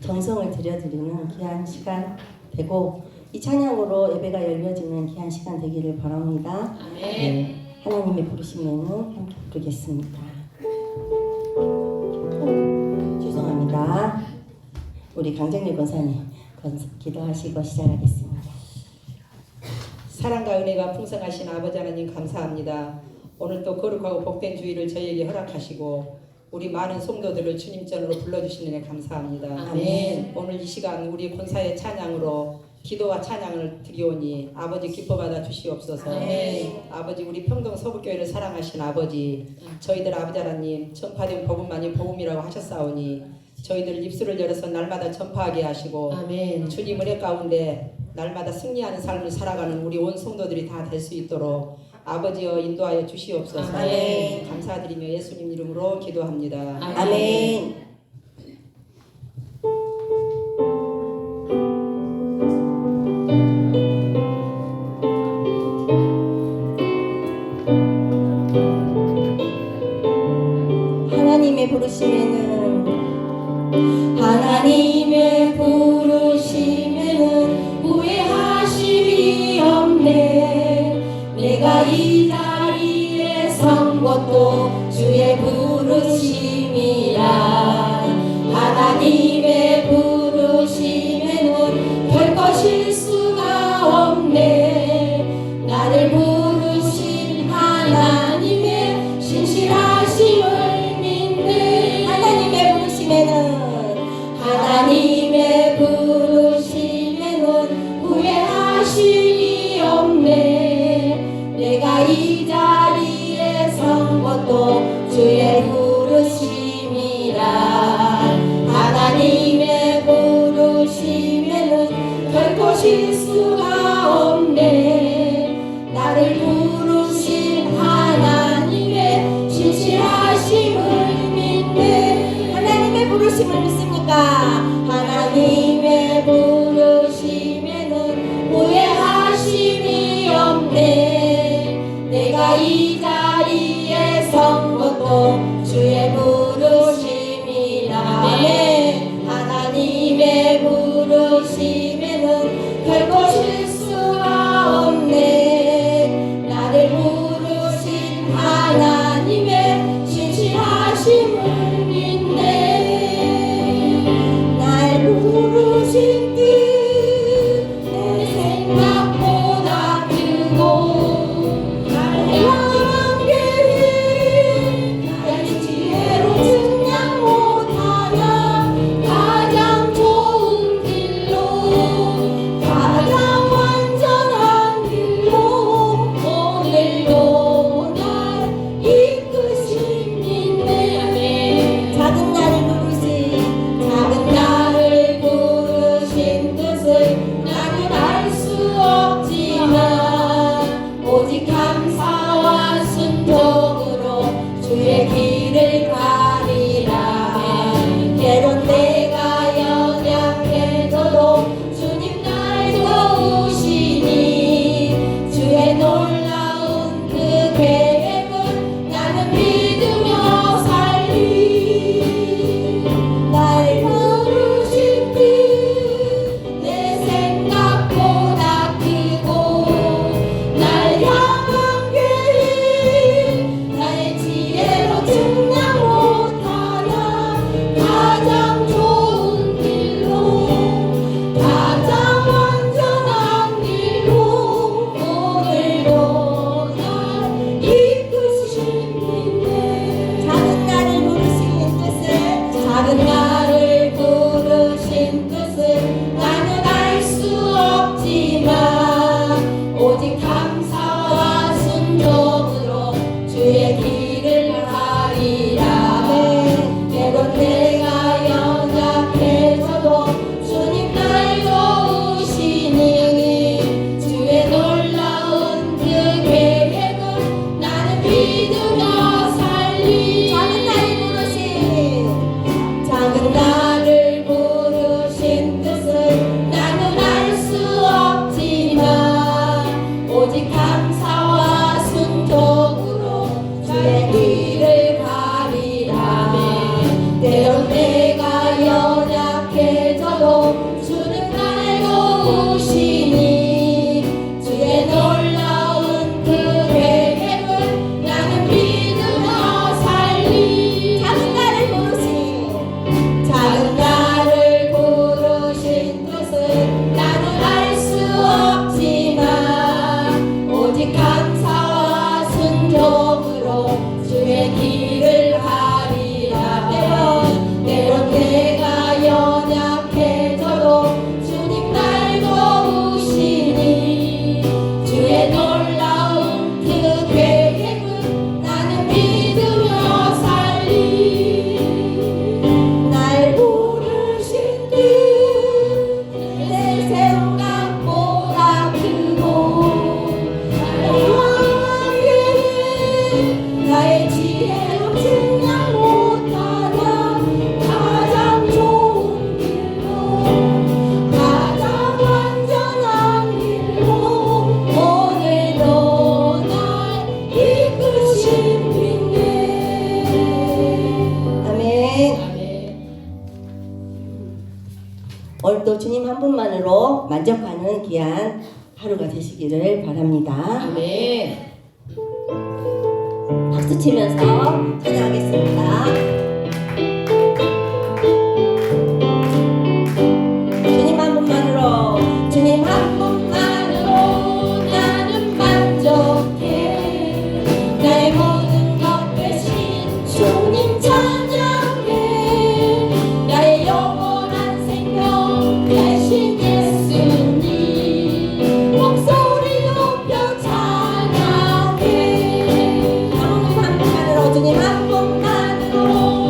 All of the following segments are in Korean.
정성을 들여드리는 귀한 시간 되고 이 찬양으로 예배가 열려지는 귀한 시간 되기를 바랍니다. 네, 하나님의 부르심에는 함께 부르겠습니다. 죄송합니다. 우리 강정일 권사님 기도하시고 시작하겠습니다. 사랑과 은혜가 풍성하신 아버지 하나님 감사합니다. 오늘 또 거룩하고 복된 주일을 저희에게 허락하시고 우리 많은 성도들을 주님 전으로 불러주시는 애 감사합니다. 아멘. 오늘 이 시간 우리 권사의 찬양으로 기도와 찬양을 드리오니 아버지 기뻐받아 주시옵소서. 아멘. 아버지 우리 평동 서북교회를 사랑하신 아버지 저희들 아버지 하나님 전파된 복음만이 복음이라고 하셨사오니 저희들 입술을 열어서 날마다 전파하게 하시고 아멘. 주님 은혜 가운데 날마다 승리하는 삶을 살아가는 우리 온 성도들이 다 될 수 있도록 아버지여 인도하여 주시옵소서. 아멘. 감사드리며 예수님 이름으로 기도합니다. 아멘. 하나님의 부르심에는 후회하심이 없네. 내가 이 자리에 선 것도 주의 부르심이라. 하나님의 부르심에는 결코 실수가 없네. 나를 부르신 하나님의 신실하심을 믿네. 하나님의 부르심에는 하나님의 부르심에는 후회하심이 없네. 내가 이 자리에 선 것도 주의 부르심이라. 하나님의 부르심에는 결코 실수가 없네. 나를 부르신 하나님의 신실하심을 믿네. 하나님의 부르심을 믿습니까? 하나님의 부르심에는 후회하심이 없네. 내가 이 자리에 선 것도 주의 부르심이라. 하나님의 부르심에는 결코 실수가 없네. 나를 부르신 하나님의 신실하심을 믿네. 날 부르신 뜻 오늘도 주님 한 분만으로 만족하는 귀한 하루가 되시기를 바랍니다. 아멘. 박수 치면서 찬양하겠습니다. 주님 한 분만으로, 주님 한 분만으로 나는 만족해. 나의 모든 것 대신 주님 찬양해. 나의 영원한 생명 대신 예수님 목소리 높여 찬양해. 한 분만으로, 주님 한 분만으로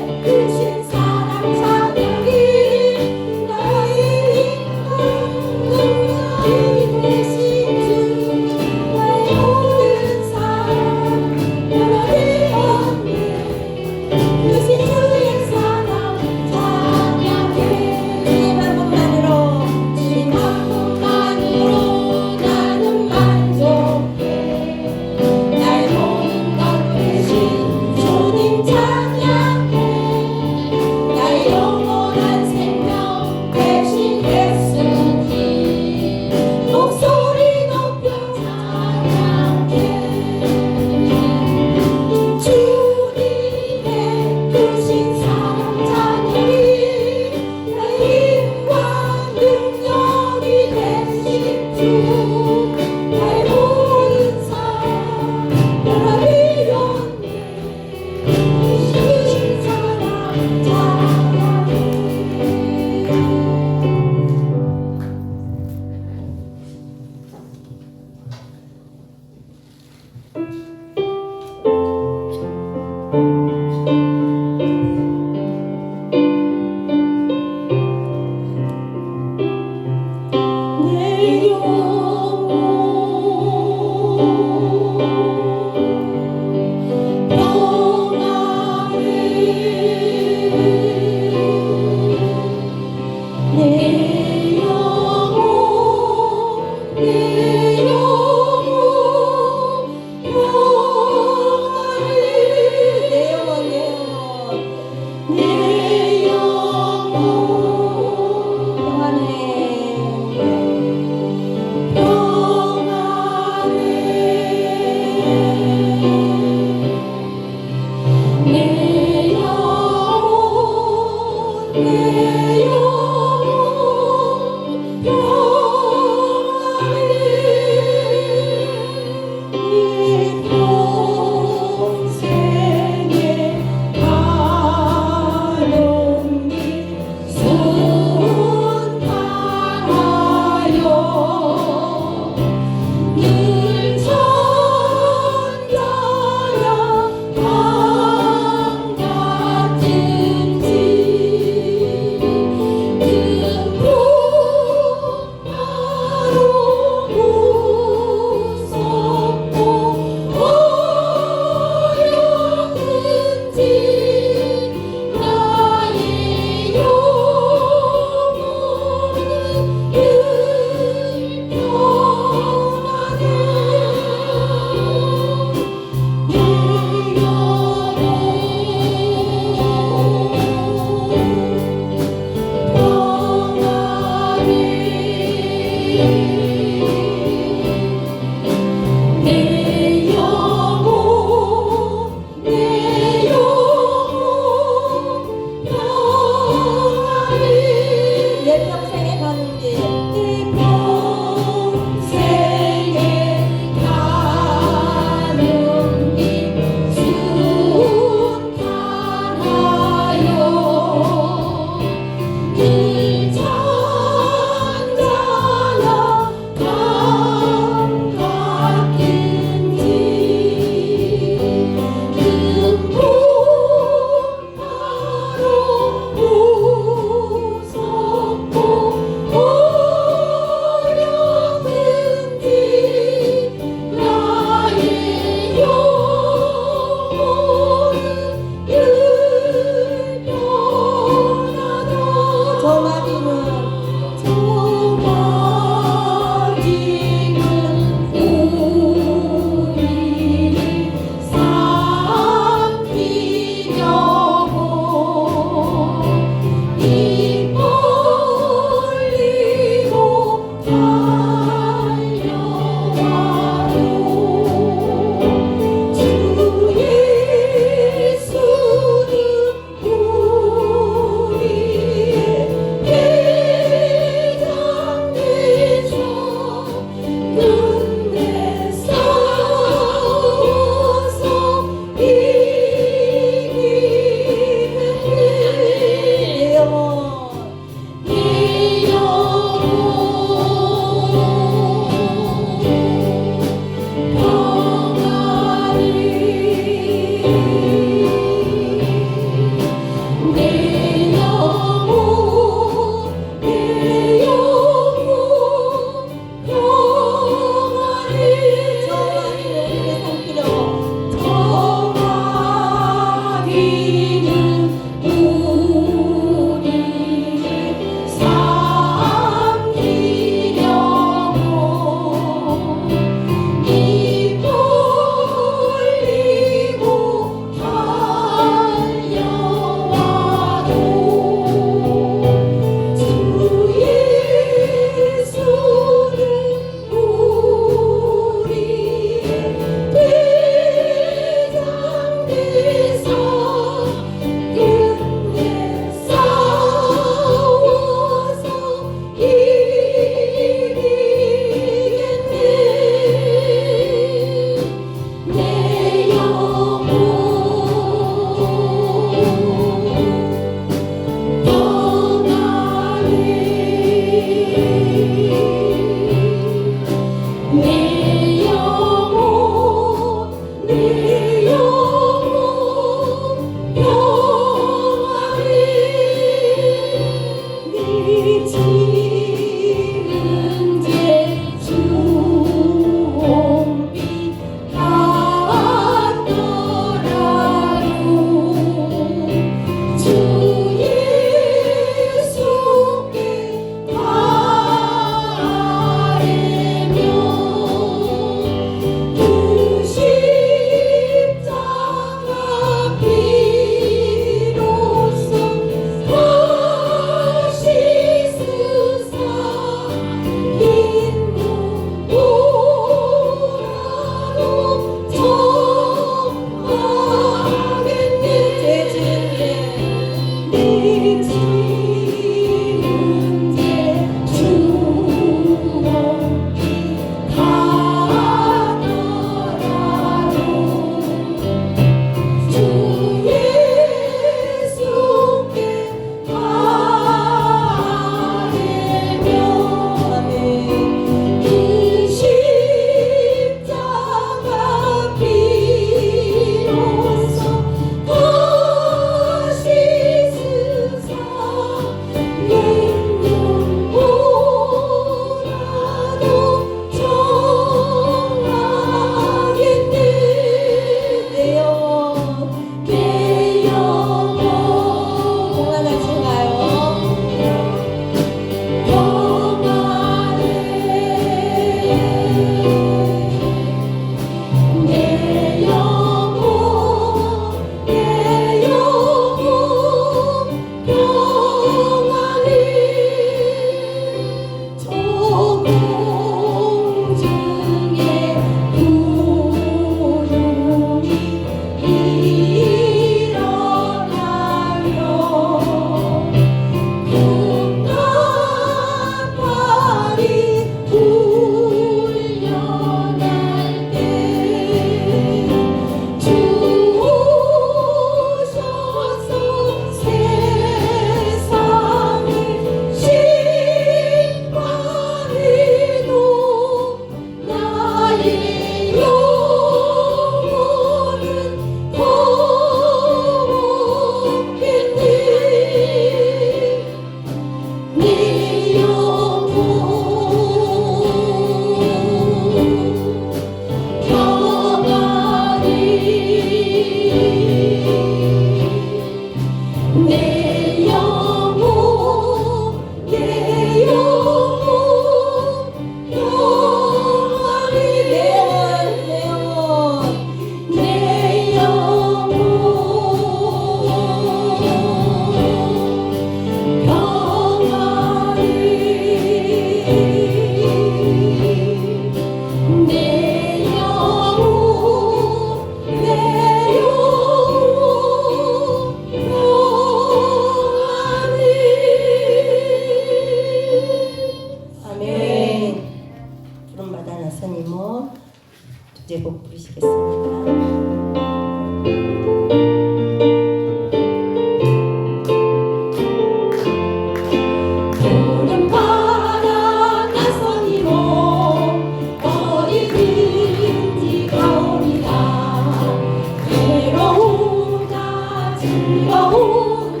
즐거운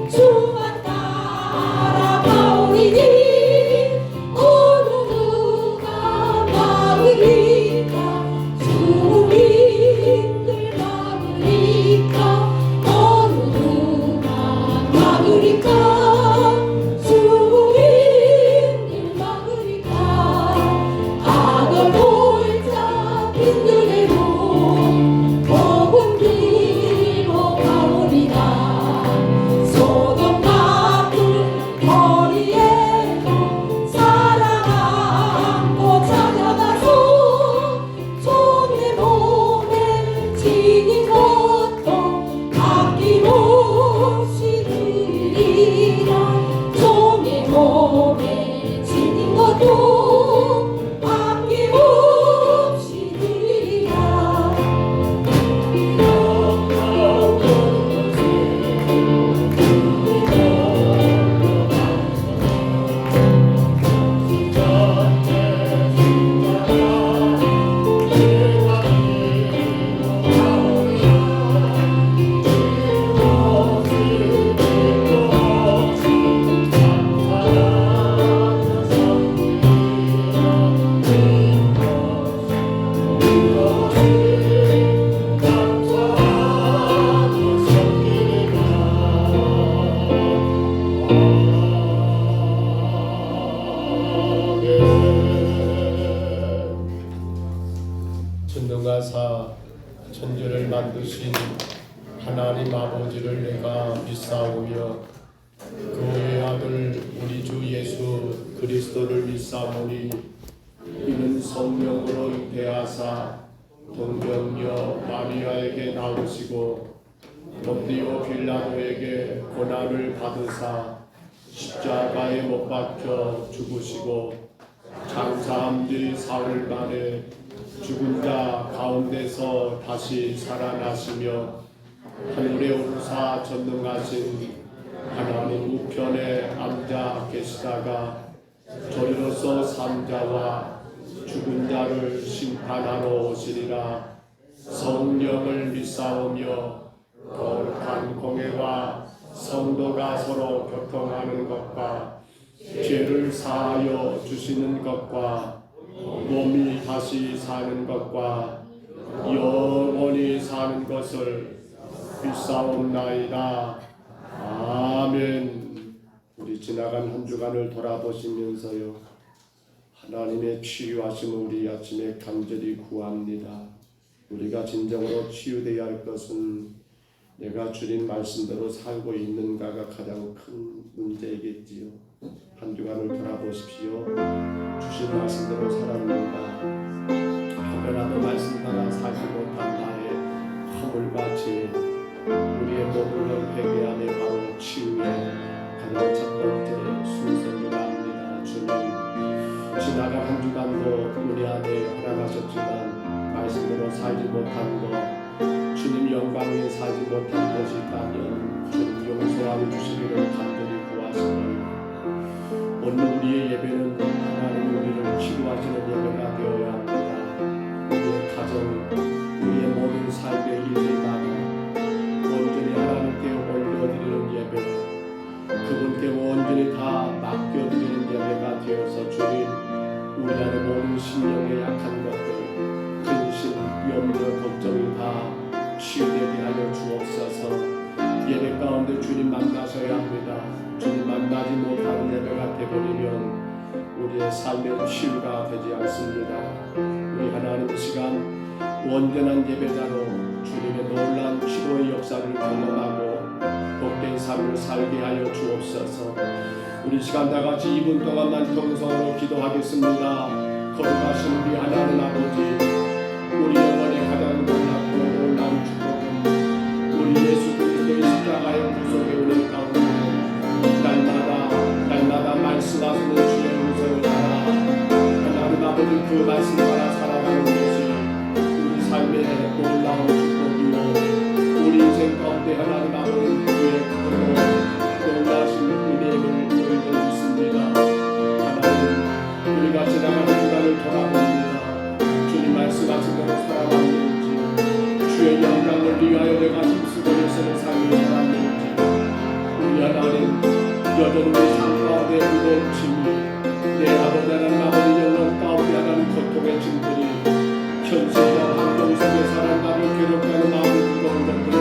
주만 따라가오리니 어느 누가 막으리까 주님들 막으리까 어느 누가 막으리까 주님들 막으리까 악을 볼자 빈들대로 복음 들고 가오리라 소돔 같은 거리에도 사랑 안고 찾아가서 종의 몸에 지닌 것도 아낌없이 드리라 종의 몸에 지닌 것도 아낌없이 드리라 전능하사 천지를 만드신 하나님 아버지를 내가 믿사오며 그의 아들 우리 주 예수 그리스도를 믿사오니 이는 성령으로 잉태하사 동정녀 마리아에게 나오시고 본디오 빌라도에게 고난을 받으사 십자가에 못 박혀 죽으시고 장사한 지 사흘 만에 죽은 자 가운데서 다시 살아나시며 하늘에 오르사 전능하신 하나님 우편에 앉아 계시다가 저리로서 산자와 죽은 자를 심판하러 오시리라. 성령을 믿사오며 거룩한 공회와 성도가 서로 교통하는 것과 죄를 사하여 주시는 것과 몸이 다시 사는 것과 영원히 사는 것을 믿사옵나이다. 아멘. 우리 지나간 한 주간을 돌아보시면서요, 하나님의 치유하심을 우리 아침에 간절히 구합니다. 우리가 진정으로 치유되어야 할 것은 내가 주님 말씀대로 살고 있는가가 가장 큰 문제이겠지요. 한 주간을 돌아보십시오. 주신 말씀대로 살았는가? 하나도 말씀 따라 살지 못한 나의 허물같이 우리의 모든 회개함이 바로 치유의 가장 첫 번째 순서이라 합니다. 주님, 지나간 한 주간도 우리 안에 허락하셨지만 말씀대로 살지 못한 것, 주님 영광에 살지 못한 것이 있다면 주님 용서하여 주시기를 간절히 구하시니 오늘 우리의 예배는 하나님 우리를 치유하시는 예배가 되어야 합니다. 우리의 가정, 우리의 모든 삶의 일들마다 온전히 하나님께 올려드리는 예배, 그분께 온전히 다 맡겨드리는 예배가 되어서 주님, 우리 안에 모든 심령의 약한 것들, 근심, 염려, 걱정이 다 치유되게 하여 주옵소서. 예배 가운데 주님 만나셔야 합니다. 주님 만나지 못하는 예배가 되버리면 우리의 삶의 치유가 되지 않습니다. 우리 하나님 시간 온전한 예배자로 주님의 놀라운 치료의 역사를 경험하고 복된 삶을 살게 하여 주옵소서. 우리 시간 다같이 2분 동안만 통성으로 기도하겠습니다. 거룩하신 우리 하나님 아버지, 우리 영혼의 가장 놀랍고 놀라운 축복은 우리 예수 그리스도의 십자가의 구속의 은혜 가운데 날마다 말씀하시는 주의 음성을 따라 하나님 아버지 그 말씀 따라 살아가는 것이 우리 삶의 놀라운 축복이요, 우리 인생 가운데 하나님 아버지 그의 크고 놀라신 은혜를 저희들 믿습니다. 하나님, 우리가 지나가는 시간을 돌아봅니다. 주님 말씀하신 대로 살아가는지 주의 영광을 위하여 내가 힘쓰고 있는 삶을 여전히 우리 삶 가운데 무거운 짐이 내 아버지 하나님 아버지 영혼 가운데 하나님 고통의 짐들이 현실과 환경 속에 살아 나를 괴롭게 하는 마음의 무거운 것들이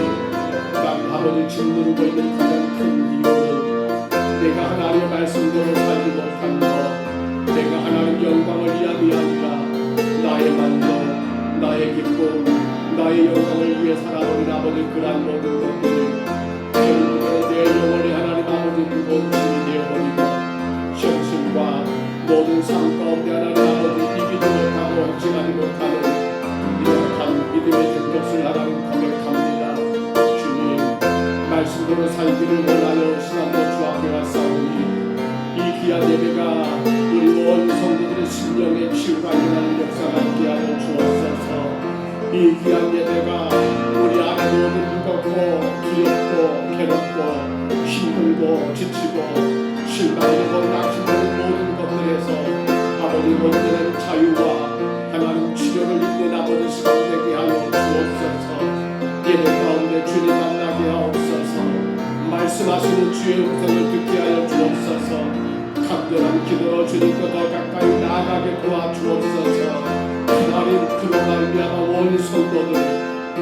난 아버지 짓누르고 있는 가장 큰 이유는 내가 하나님의 말씀대로 살지 못한 것, 내가 하나님 영광을 위함이 아니라 나의 만족, 나의 기쁨, 나의 영광을 위해 살아버린 아버지 그러한 모든 것들을 결국에 내 영혼이 하나님 아버지 무거운 짐이 되어버리고 현실과 모든 삶 가운데 하나님 아버지 이기지 못하고 행진하지 못하는 이러한 믿음의 된 것을 하나님 고백합니다. 주님, 말씀대로 살기를 원하여 시간도 주 앞에 왔사오니 이 귀한 예배가 우리 온 성도들의 심령의 치유가 일어나는 역사가 있게 하여 주옵소서. 이 귀한 예배가 우리 안에 모든 무겁고 두렵고 괴롭고 힘들고 지치고 실망되고 낙심되는 모든 것들에서 아버지 온전한 자유와 하나님 치료를 이룬 아버지 시간 되게 하여 주옵소서. 예배 가운데 주님 만나게 하옵소서. 말씀하시는 주의 음성을 듣게 하여 주옵소서. 간절한 기도로 주님과 더 가까이 나아가게 도와주옵소서. 하나님 그로 말미암아 온 성도들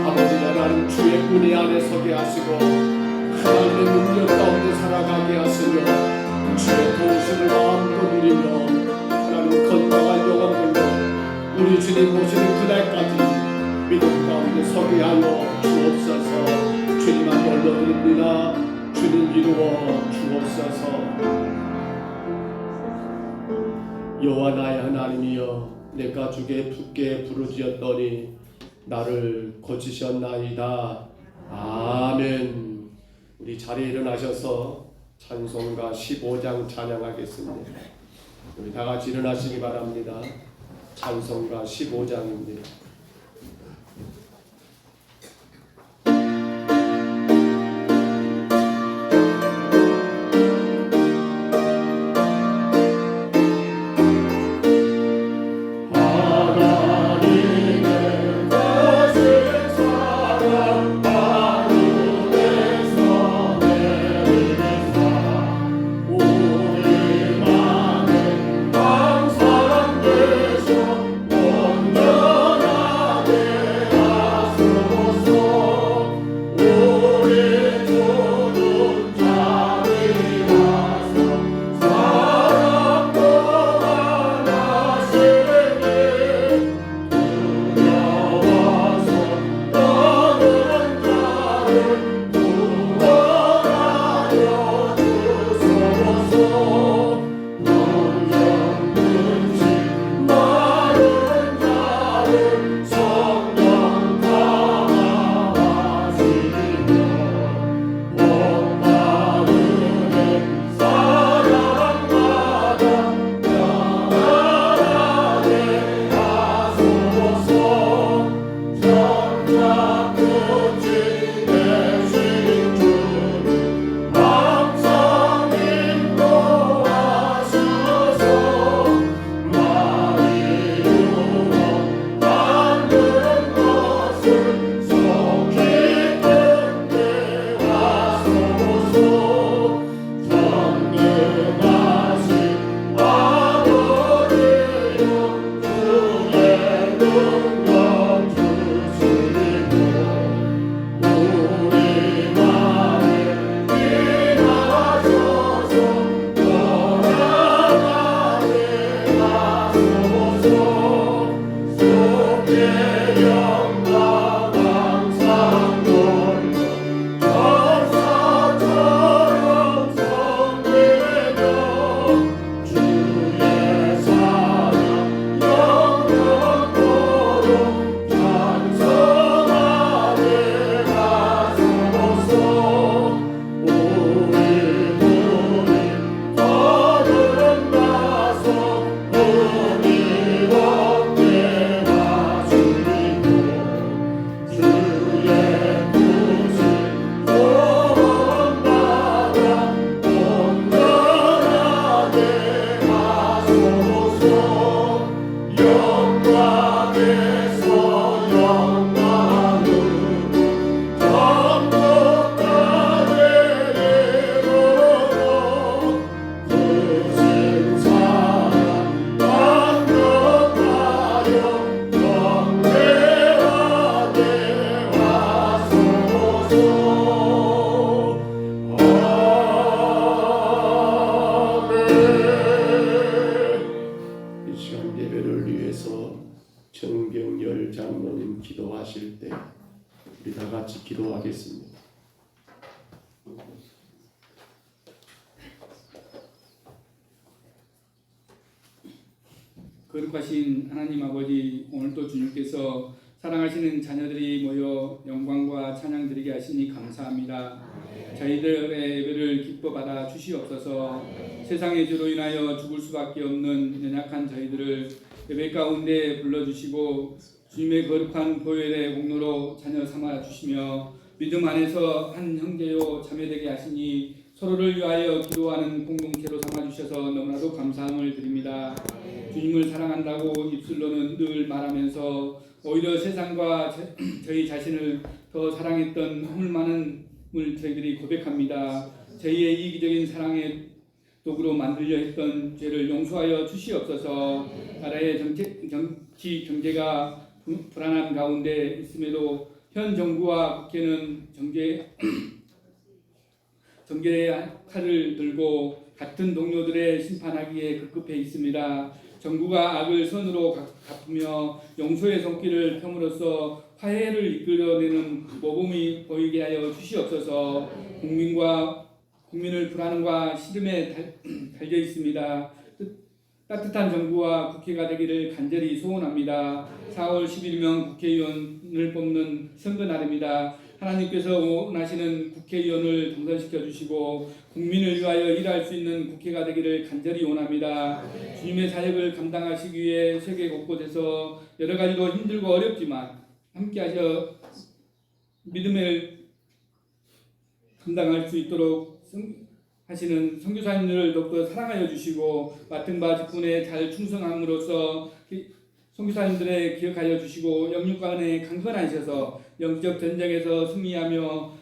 아버지 하나님 주의 은혜 안에 서게 하시고 하나님의 능력 가운데 살아가게 하시며 주의 도우심을 마음껏 누리며 하나님 건강한 영혼들로 우리 주님 모시는 그날까지 믿음 가운데 서게 하여 주옵소서. 주님 앞에 올려드립니다. 주님 이루어 주옵소서. 여호와 나의 하나님이여, 내가 주께 붓게 부르짖었더니 나를 고치셨나이다. 아멘. 우리 자리에 일어나셔서 찬송가 15장 찬양하겠습니다. 우리 다 같이 일어나시기 바랍니다. 찬송가 15장입니다. 기도하겠습니다. 거룩하신 하나님 아버지, 오늘도 주님께서 사랑하시는 자녀들이 모여 영광과 찬양 드리게 하시니 감사합니다. 저희들의 예배를 기뻐 받아 주시옵소서. 세상의 죄로 인하여 죽을 수밖에 없는 연약한 저희들을 예배 가운데 불러주시고 주님의 거룩한 보혈의 공로로 자녀 삼아 주시며 믿음 안에서 한 형제요 자매되게 하시니 서로를 위하여 기도하는 공동체로 삼아 주셔서 너무나도 감사함을 드립니다. 주님을 사랑한다고 입술로는 늘 말하면서 오히려 세상과 저희 자신을 더 사랑했던 허물 많음을 저희들이 고백합니다. 저희의 이기적인 사랑의 도구로 만들려 했던 죄를 용서하여 주시옵소서. 나라의 정치 경제가 불안한 가운데 있음에도 현 정부와 국회는 정계의 칼을 들고 같은 동료들의 심판하기에 급급해 있습니다. 정부가 악을 선으로 갚으며 용서의 손길을 펴므로써 화해를 이끌어내는 모범이 보이게 하여 주시옵소서. 국민을 불안과 시름에 달려 있습니다. 따뜻한 정부와 국회가 되기를 간절히 소원합니다. 4월 11명 국회의원을 뽑는 선거 날입니다. 하나님께서 원하시는 국회의원을 당선시켜 주시고 국민을 위하여 일할 수 있는 국회가 되기를 간절히 원합니다. 주님의 사역을 감당하시기 위해 세계 곳곳에서 여러 가지로 힘들고 어렵지만 함께하셔 믿음을 감당할 수 있도록 하시는 선교사님들을 더욱더 사랑하여 주시고 맡은 바 직분에 잘 충성함으로써 선교사님들의 기억하여 주시고 영육간에 강건하셔서 영적 전쟁에서 승리하며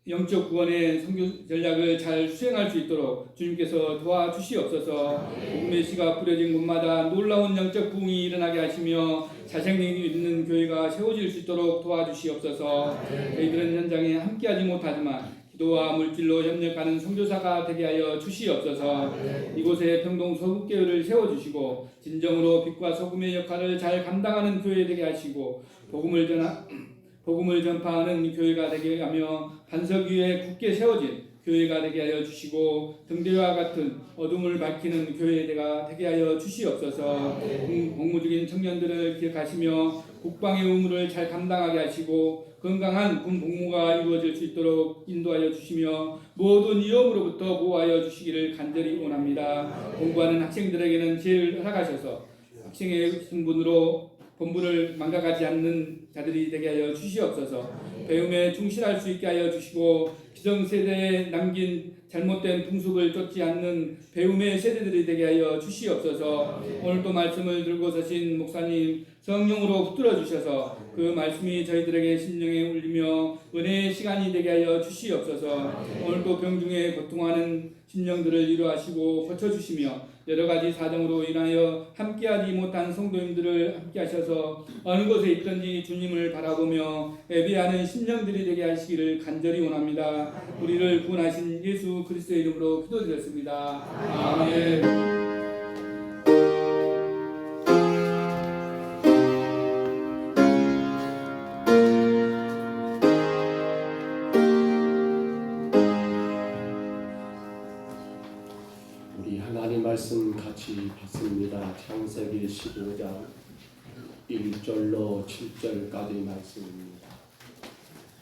영적 구원의 선교 전략을 잘 수행할 수 있도록 주님께서 도와주시옵소서. 복음의 씨가 뿌려진 곳마다 놀라운 영적 부흥이 일어나게 하시며 자생력이 있는 교회가 세워질 수 있도록 도와주시옵소서. 저희들은 현장에 함께하지 못하지만 기도와 물질로 협력하는 선교사가 되게 하여 주시옵소서. 이곳에 평동 서북교회를 세워주시고 진정으로 빛과 소금의 역할을 잘 감당하는 교회 되게 하시고 복음을 전파하는 교회가 되게 하며 반석 위에 굳게 세워진 교회가 되게 하여 주시고 등대와 같은 어둠을 밝히는 교회가 되게 하여 주시옵소서. 공무적인 청년들을 기억하시며 국방의 의무를 잘 감당하게 하시고 건강한 군 복무가 이루어질 수 있도록 인도하여 주시며 모든 위험으로부터 보호하여 주시기를 간절히 원합니다. 공부하는 학생들에게는 지혜를 허락하셔서 학생의 신분으로 본분을 망각하지 않는 자들이 되게 하여 주시옵소서. 배움에 충실할 수 있게 하여 주시고 기성세대에 남긴 잘못된 풍습을 쫓지 않는 배움의 세대들이 되게 하여 주시옵소서. 오늘도 말씀을 들고 서신 목사님 성령으로 붙들어 주셔서 그 말씀이 저희들에게 심령에 울리며 은혜의 시간이 되게 하여 주시옵소서. 오늘도 병중에 고통하는 심령들을 위로하시고 고쳐주시며 여러 가지 사정으로 인하여 함께하지 못한 성도님들을 함께하셔서 어느 곳에 있든지 주님을 바라보며 예배하는 심령들이 되게 하시기를 간절히 원합니다. 우리를 구원하신 예수 그리스도의 이름으로 기도드렸습니다. 아멘. 우리 하나님 말씀 같이 받습니다. 창세기 15장 1절로 7절까지 말씀입니다.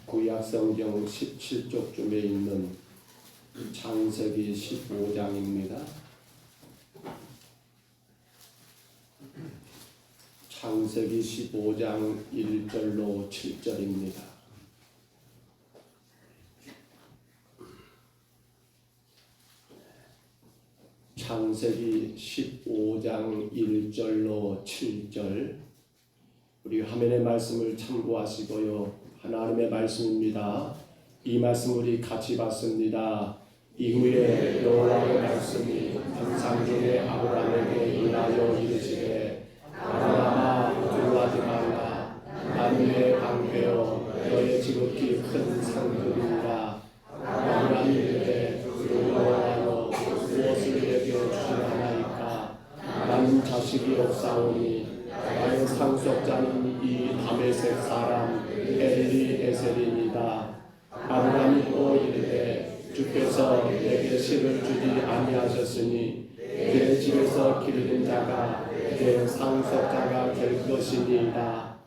구약성경 17쪽쯤에 있는 창세기 15장입니다. 창세기 15장 1절로 7절입니다. 창세기 15장 1절로 7절 우리 화면의 말씀을 참고하시고요. 하나님의 말씀입니다. 이 말씀 우리 같이 받습니다. 이후에 여호와의 말씀이 형상 중에 아브라함에게 인하여 이르시되 아브라함아 두려워하지 말라. 나는 방패여 너의 지극히 큰 상급이니라. 아브라함이 이르되 두려워하여 무엇을 내게 주시나이까. 나는 자식이 없사오니 나의 상속자는 이 다메섹 사람 엘리에셀이 주께서 내게 실을 주지 아니하셨으니 내 집에서 기르는 자가 내 상속자가 될 것이니이다.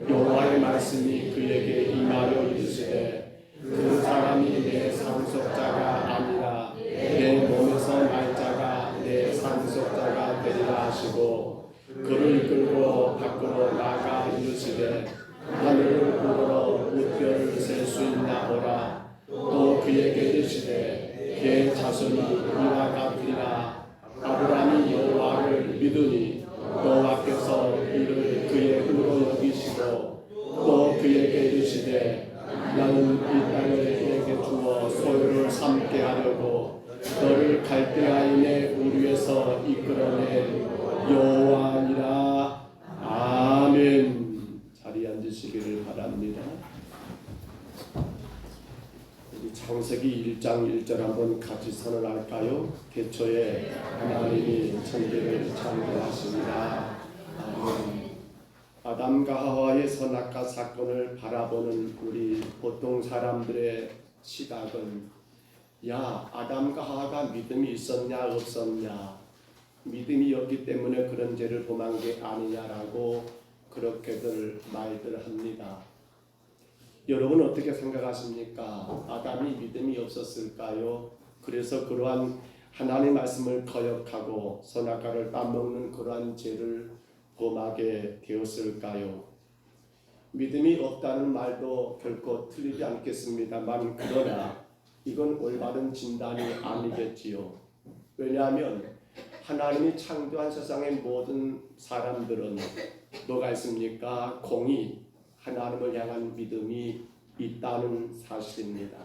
여호와의 말씀이 그에게 임하여 이르시되 그 사람이 내 상속자가 아니라 내 몸에서 날 자가 내 상속자가 되리라 하시고 그를 끌고 밖으로 나가 이르시되 하늘을 우러러 물결을 셀 수 있나 보라. 또 그에게 이르시되 그의 자손이 이와 같으리라. 아브라함이 여호와를 믿으니 여호와께서 이를 그의 의로 여기시고 또 그에게 이르시되 나는 이 땅을 그에게 주어 소유를 삼게 하려고 너를 갈대아인의 우리에서 이끌어낸 여호와니라. 아멘. 자리에 앉으시기를 바랍니다. 우리 창세기 1장 1절 한번 같이 선언할까요? 태초에 하나님이 천지를 창조하십니다. 아멘. 아담과 하와의 선악과 사건을 바라보는 우리 보통 사람들의 시각은 야, 아담과 하와가 믿음이 있었냐 없었냐, 믿음이 없기 때문에 그런 죄를 범한 게 아니냐라고 그렇게들 말들 합니다. 여러분 어떻게 생각하십니까? 아담이 믿음이 없었을까요? 그래서 그러한 하나님의 말씀을 거역하고 선악과를 따먹는 그러한 죄를 범하게 되었을까요? 믿음이 없다는 말도 결코 틀리지 않겠습니다만 그러나 이건 올바른 진단이 아니겠지요. 왜냐하면 하나님이 창조한 세상의 모든 사람들은 뭐가 있습니까? 공의, 하나님을 향한 믿음이 있다는 사실입니다.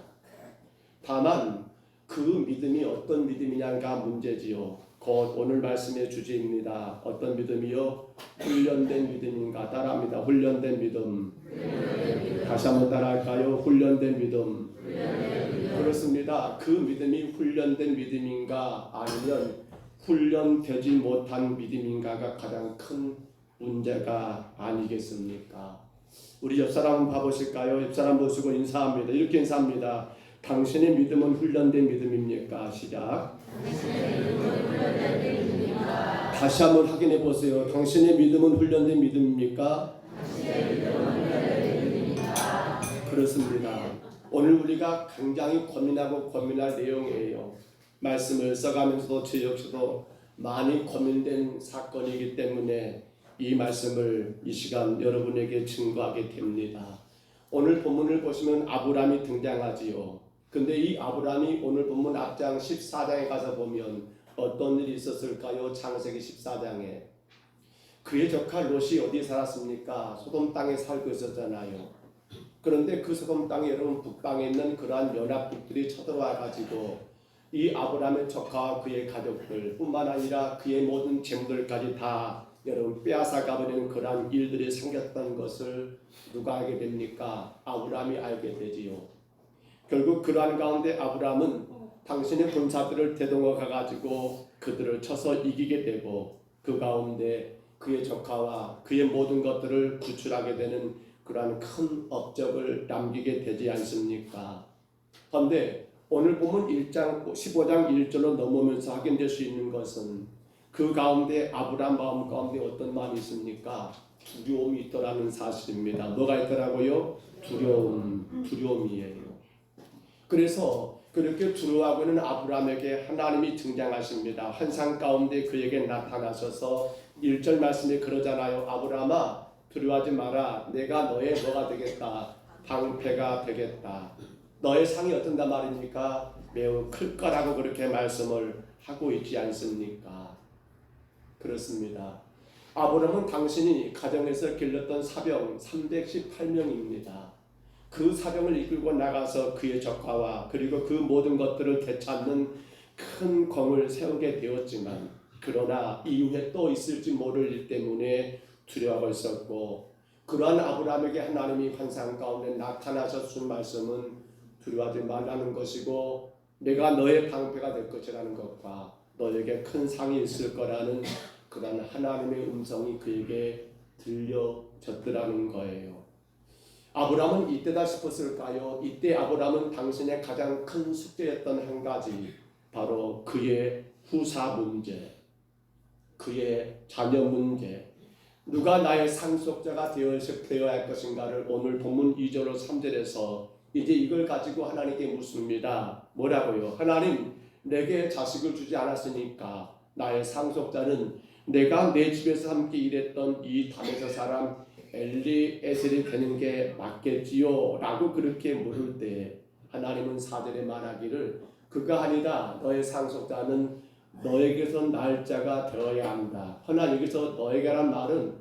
다만 그 믿음이 어떤 믿음이냐가 문제지요. 곧 오늘 말씀의 주제입니다. 어떤 믿음이요? 훈련된 믿음인가? 따라합니다. 훈련된 믿음. 다시 한번 따라할까요? 훈련된 믿음. 그렇습니다. 그 믿음이 훈련된 믿음인가 아니면 훈련되지 못한 믿음인가가 가장 큰 문제가 아니겠습니까? 우리 옆사람 한번 봐보실까요? 옆사람 보시고 인사합니다. 이렇게 인사합니다. 당신의 믿음은 훈련된 믿음입니까? 시작. 다시 한번 확인해 보세요. 당신의 믿음은 훈련된 믿음입니까? 그렇습니다. 오늘 우리가 굉장히 고민할 내용이에요. 말씀을 써가면서도 저 역시도 많이 고민된 사건이기 때문에 이 말씀을 이 시간 여러분에게 증거하게 됩니다. 오늘 본문을 보시면 아브라함이 등장하지요. 근데 이 아브라함이 오늘 본문 앞장 14장에 가서 보면 어떤 일이 있었을까요? 창세기 14장에 그의 조카 롯이 어디에 살았습니까? 소돔 땅에 살고 있었잖아요. 그런데 그 소돔 땅에 여러분 북방에 있는 그러한 연합국들이 쳐들어와 가지고 이 아브라함의 조카와 그의 가족들 뿐만 아니라 그의 모든 재물들까지 다 여러분 빼앗아 가버리는 그러한 일들이 생겼던 것을 누가 알게 됩니까? 아브라함이 알게 되지요. 결국 그러한 가운데 아브라함은 당신의 군사들을 대동해 가지고 그들을 쳐서 이기게 되고 그 가운데 그의 조카와 그의 모든 것들을 구출하게 되는 그러한 큰 업적을 남기게 되지 않습니까? 그런데 오늘 보면 15장 1절로 넘으면서 확인될 수 있는 것은 그 가운데 아브라함 마음 가운데 어떤 마음이 있습니까? 두려움이 있더라는 사실입니다. 뭐가 있더라고요? 두려움이에요. 그래서 그렇게 두려워하고 있는 아브라함에게 하나님이 등장하십니다. 환상 가운데 그에게 나타나셔서 1절 말씀에 그러잖아요. 아브라함아 두려워하지 마라. 내가 너의 뭐가 되겠다? 방패가 되겠다. 너의 상이 어떤단 말입니까? 매우 클 거라고 그렇게 말씀을 하고 있지 않습니까? 그렇습니다. 아브라함은 당신이 가정에서 길렀던 사병 318명입니다. 그 사병을 이끌고 나가서 그의 조카와 그리고 그 모든 것들을 되찾는 큰 공을 세우게 되었지만 그러나 이후에 또 있을지 모를 일 때문에 두려워하고 있었고 그러한 아브라함에게 하나님이 환상 가운데 나타나셔 준 말씀은 두려워하지 말라는 것이고 내가 너의 방패가 될 것이라는 것과 너에게 큰 상이 있을 거라는 그런 하나님의 음성이 그에게 들려졌더라는 거예요. 아브라함은 이때다 싶었을까요? 이때 아브라함은 당신의 가장 큰 숙제였던 한 가지, 바로 그의 후사 문제, 그의 자녀 문제, 누가 나의 상속자가 되어야 할 것인가를 오늘 본문 2절 3절에서 이제 이걸 가지고 하나님께 묻습니다. 뭐라고요? 하나님, 내게 자식을 주지 않았으니까 나의 상속자는 내가 내 집에서 함께 일했던 이 다메섹 사람 엘리에셀이 되는 게 맞겠지요? 라고 그렇게 물을 때 하나님은 4절에 말하기를 그가 아니다. 너의 상속자는 너에게서 날짜가 되어야 한다. 허나 여기서 너에게란 말은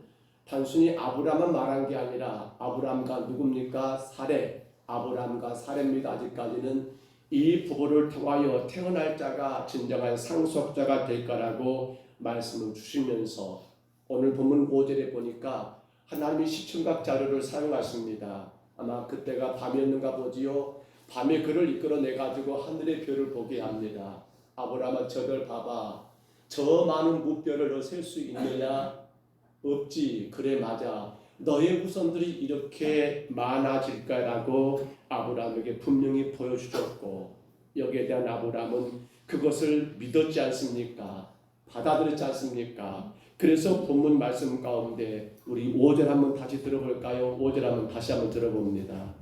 단순히 아브라함만 말한 게 아니라 아브라함과 누굽니까? 사레. 아브라함과 사레입니다. 아직까지는 이 부부를 통하여 태어날 자가 진정한 상속자가 될 거라고 말씀을 주시면서 오늘 본문 5절에 보니까 하나님이 시청각 자료를 사용하십니다. 아마 그때가 밤이었는가 보지요. 밤에 그를 이끌어내 가지고 하늘의 별을 보게 합니다. 아브라함아, 저별 봐봐. 저 많은 무별을 너 셀 수 있느냐? 없지. 그래, 맞아. 너의 후손들이 이렇게 많아질까라고 아브라함에게 분명히 보여주셨고, 여기에 대한 아브라함은 그것을 믿었지 않습니까? 받아들였지 않습니까? 그래서 본문 말씀 가운데 우리 5절 한번 다시 들어볼까요? 5절 한번 다시 한번 들어봅니다.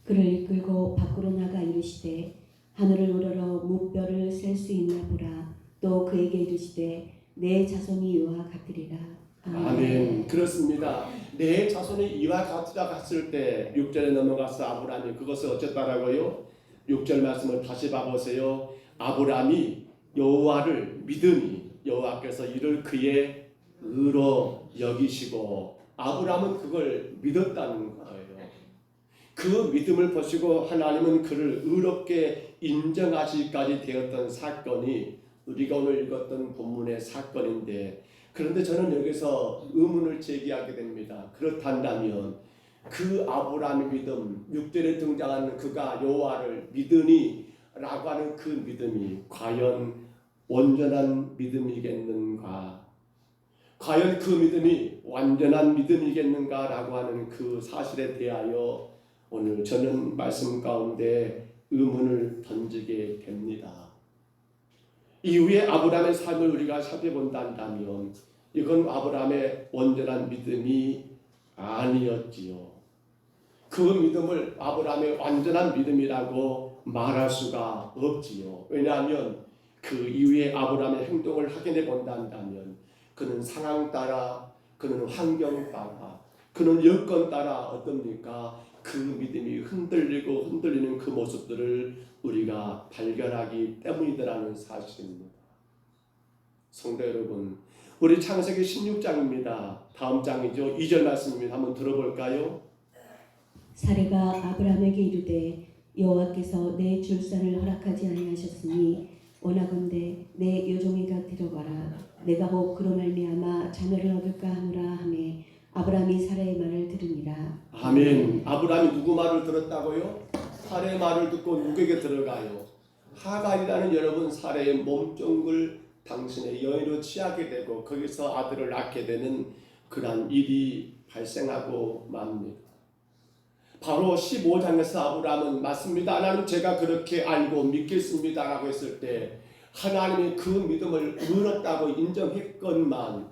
그를 이끌고 밖으로 나가 이르시되 하늘을 우러러 무별을 셀 수 있나 보라. 또 그에게 이르시되 내 자손이 이와 같으리라. 아멘. 그렇습니다. 내 자손이 이와 같으라 갔을 때 6절에 넘어가서 아브라함이 그것을 어쨌다라고요? 6절 말씀을 다시 봐보세요. 아브라함이 여호와를 믿으니 여호와께서 이를 그의 의로 여기시고, 아브라함은 그걸 믿었다는 거예요. 그 믿음을 보시고 하나님은 그를 의롭게 인정하시기까지 되었던 사건이 우리가 오늘 읽었던 본문의 사건인데, 그런데 저는 여기서 의문을 제기하게 됩니다. 그렇다면 그 아브라함의 믿음, 6절에 등장하는 그가 여호와를 믿으니 라고 하는 그 믿음이 과연 온전한 믿음이겠는가? 과연 그 믿음이 완전한 믿음이겠는가? 라고 하는 그 사실에 대하여 오늘 저는 말씀 가운데 의문을 던지게 됩니다. 이후에 아브라함의 삶을 우리가 살펴본다면 이건 아브라함의 온전한 믿음이 아니었지요. 그 믿음을 아브라함의 완전한 믿음이라고 말할 수가 없지요. 왜냐하면 그 이후에 아브라함의 행동을 확인해 본다면 그는 상황 따라, 그는 환경 따라, 그는 여건 따라 어떻습니까? 그 믿음이 흔들리는 그 모습들을 우리가 발견하기 때문이라는 사실입니다. 성도 여러분, 우리 창세기 16장입니다. 다음 장이죠. 2절 말씀입니다. 한번 들어볼까요? 사레가 아브라함에게 이르되 여호와께서 내 출산을 허락하지 아니하셨으니 원하건대 내 여종이가 들어가라. 내가 혹 그로 말미암아 자녀를 얻을까 하노라 하매 아브라함이 사라의 말을 들으니라. 아멘. 아브라함이 누구 말을 들었다고요? 사라의 말을 듣고 누구에게 들어가요? 하갈이라는 여러분 사라의 몸종을 당신의 여인으로 취하게 되고 거기서 아들을 낳게 되는 그러한 일이 발생하고 맙니다. 바로 15장에서 아브라함은 맞습니다. 하나님 제가 그렇게 알고 믿겠습니다 라고 했을 때 하나님이 그 믿음을 의롭다고 인정했건만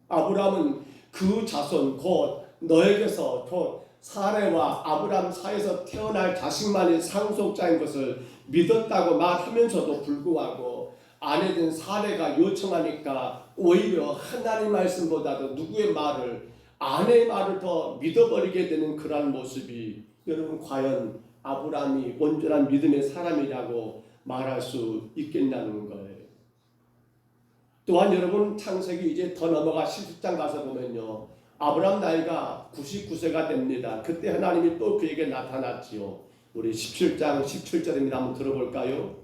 아브라함은 그 자손 곧 너에게서 곧 사레와 아브라함 사이에서 태어날 자식만이 상속자인 것을 믿었다고 말하면서도 불구하고 아내된 사레가 요청하니까 오히려 하나님 말씀보다도 누구의 말을, 아내의 말을 더 믿어버리게 되는 그러한 모습이 여러분 과연 아브라함이 온전한 믿음의 사람이라고 말할 수 있겠냐는 거예요. 또한 여러분 창세기 이제 더 넘어가 10장 가서 보면요. 아브라함 나이가 99세가 됩니다. 그때 하나님이 또 그에게 나타났지요. 우리 17장 17절입니다. 한번 들어볼까요?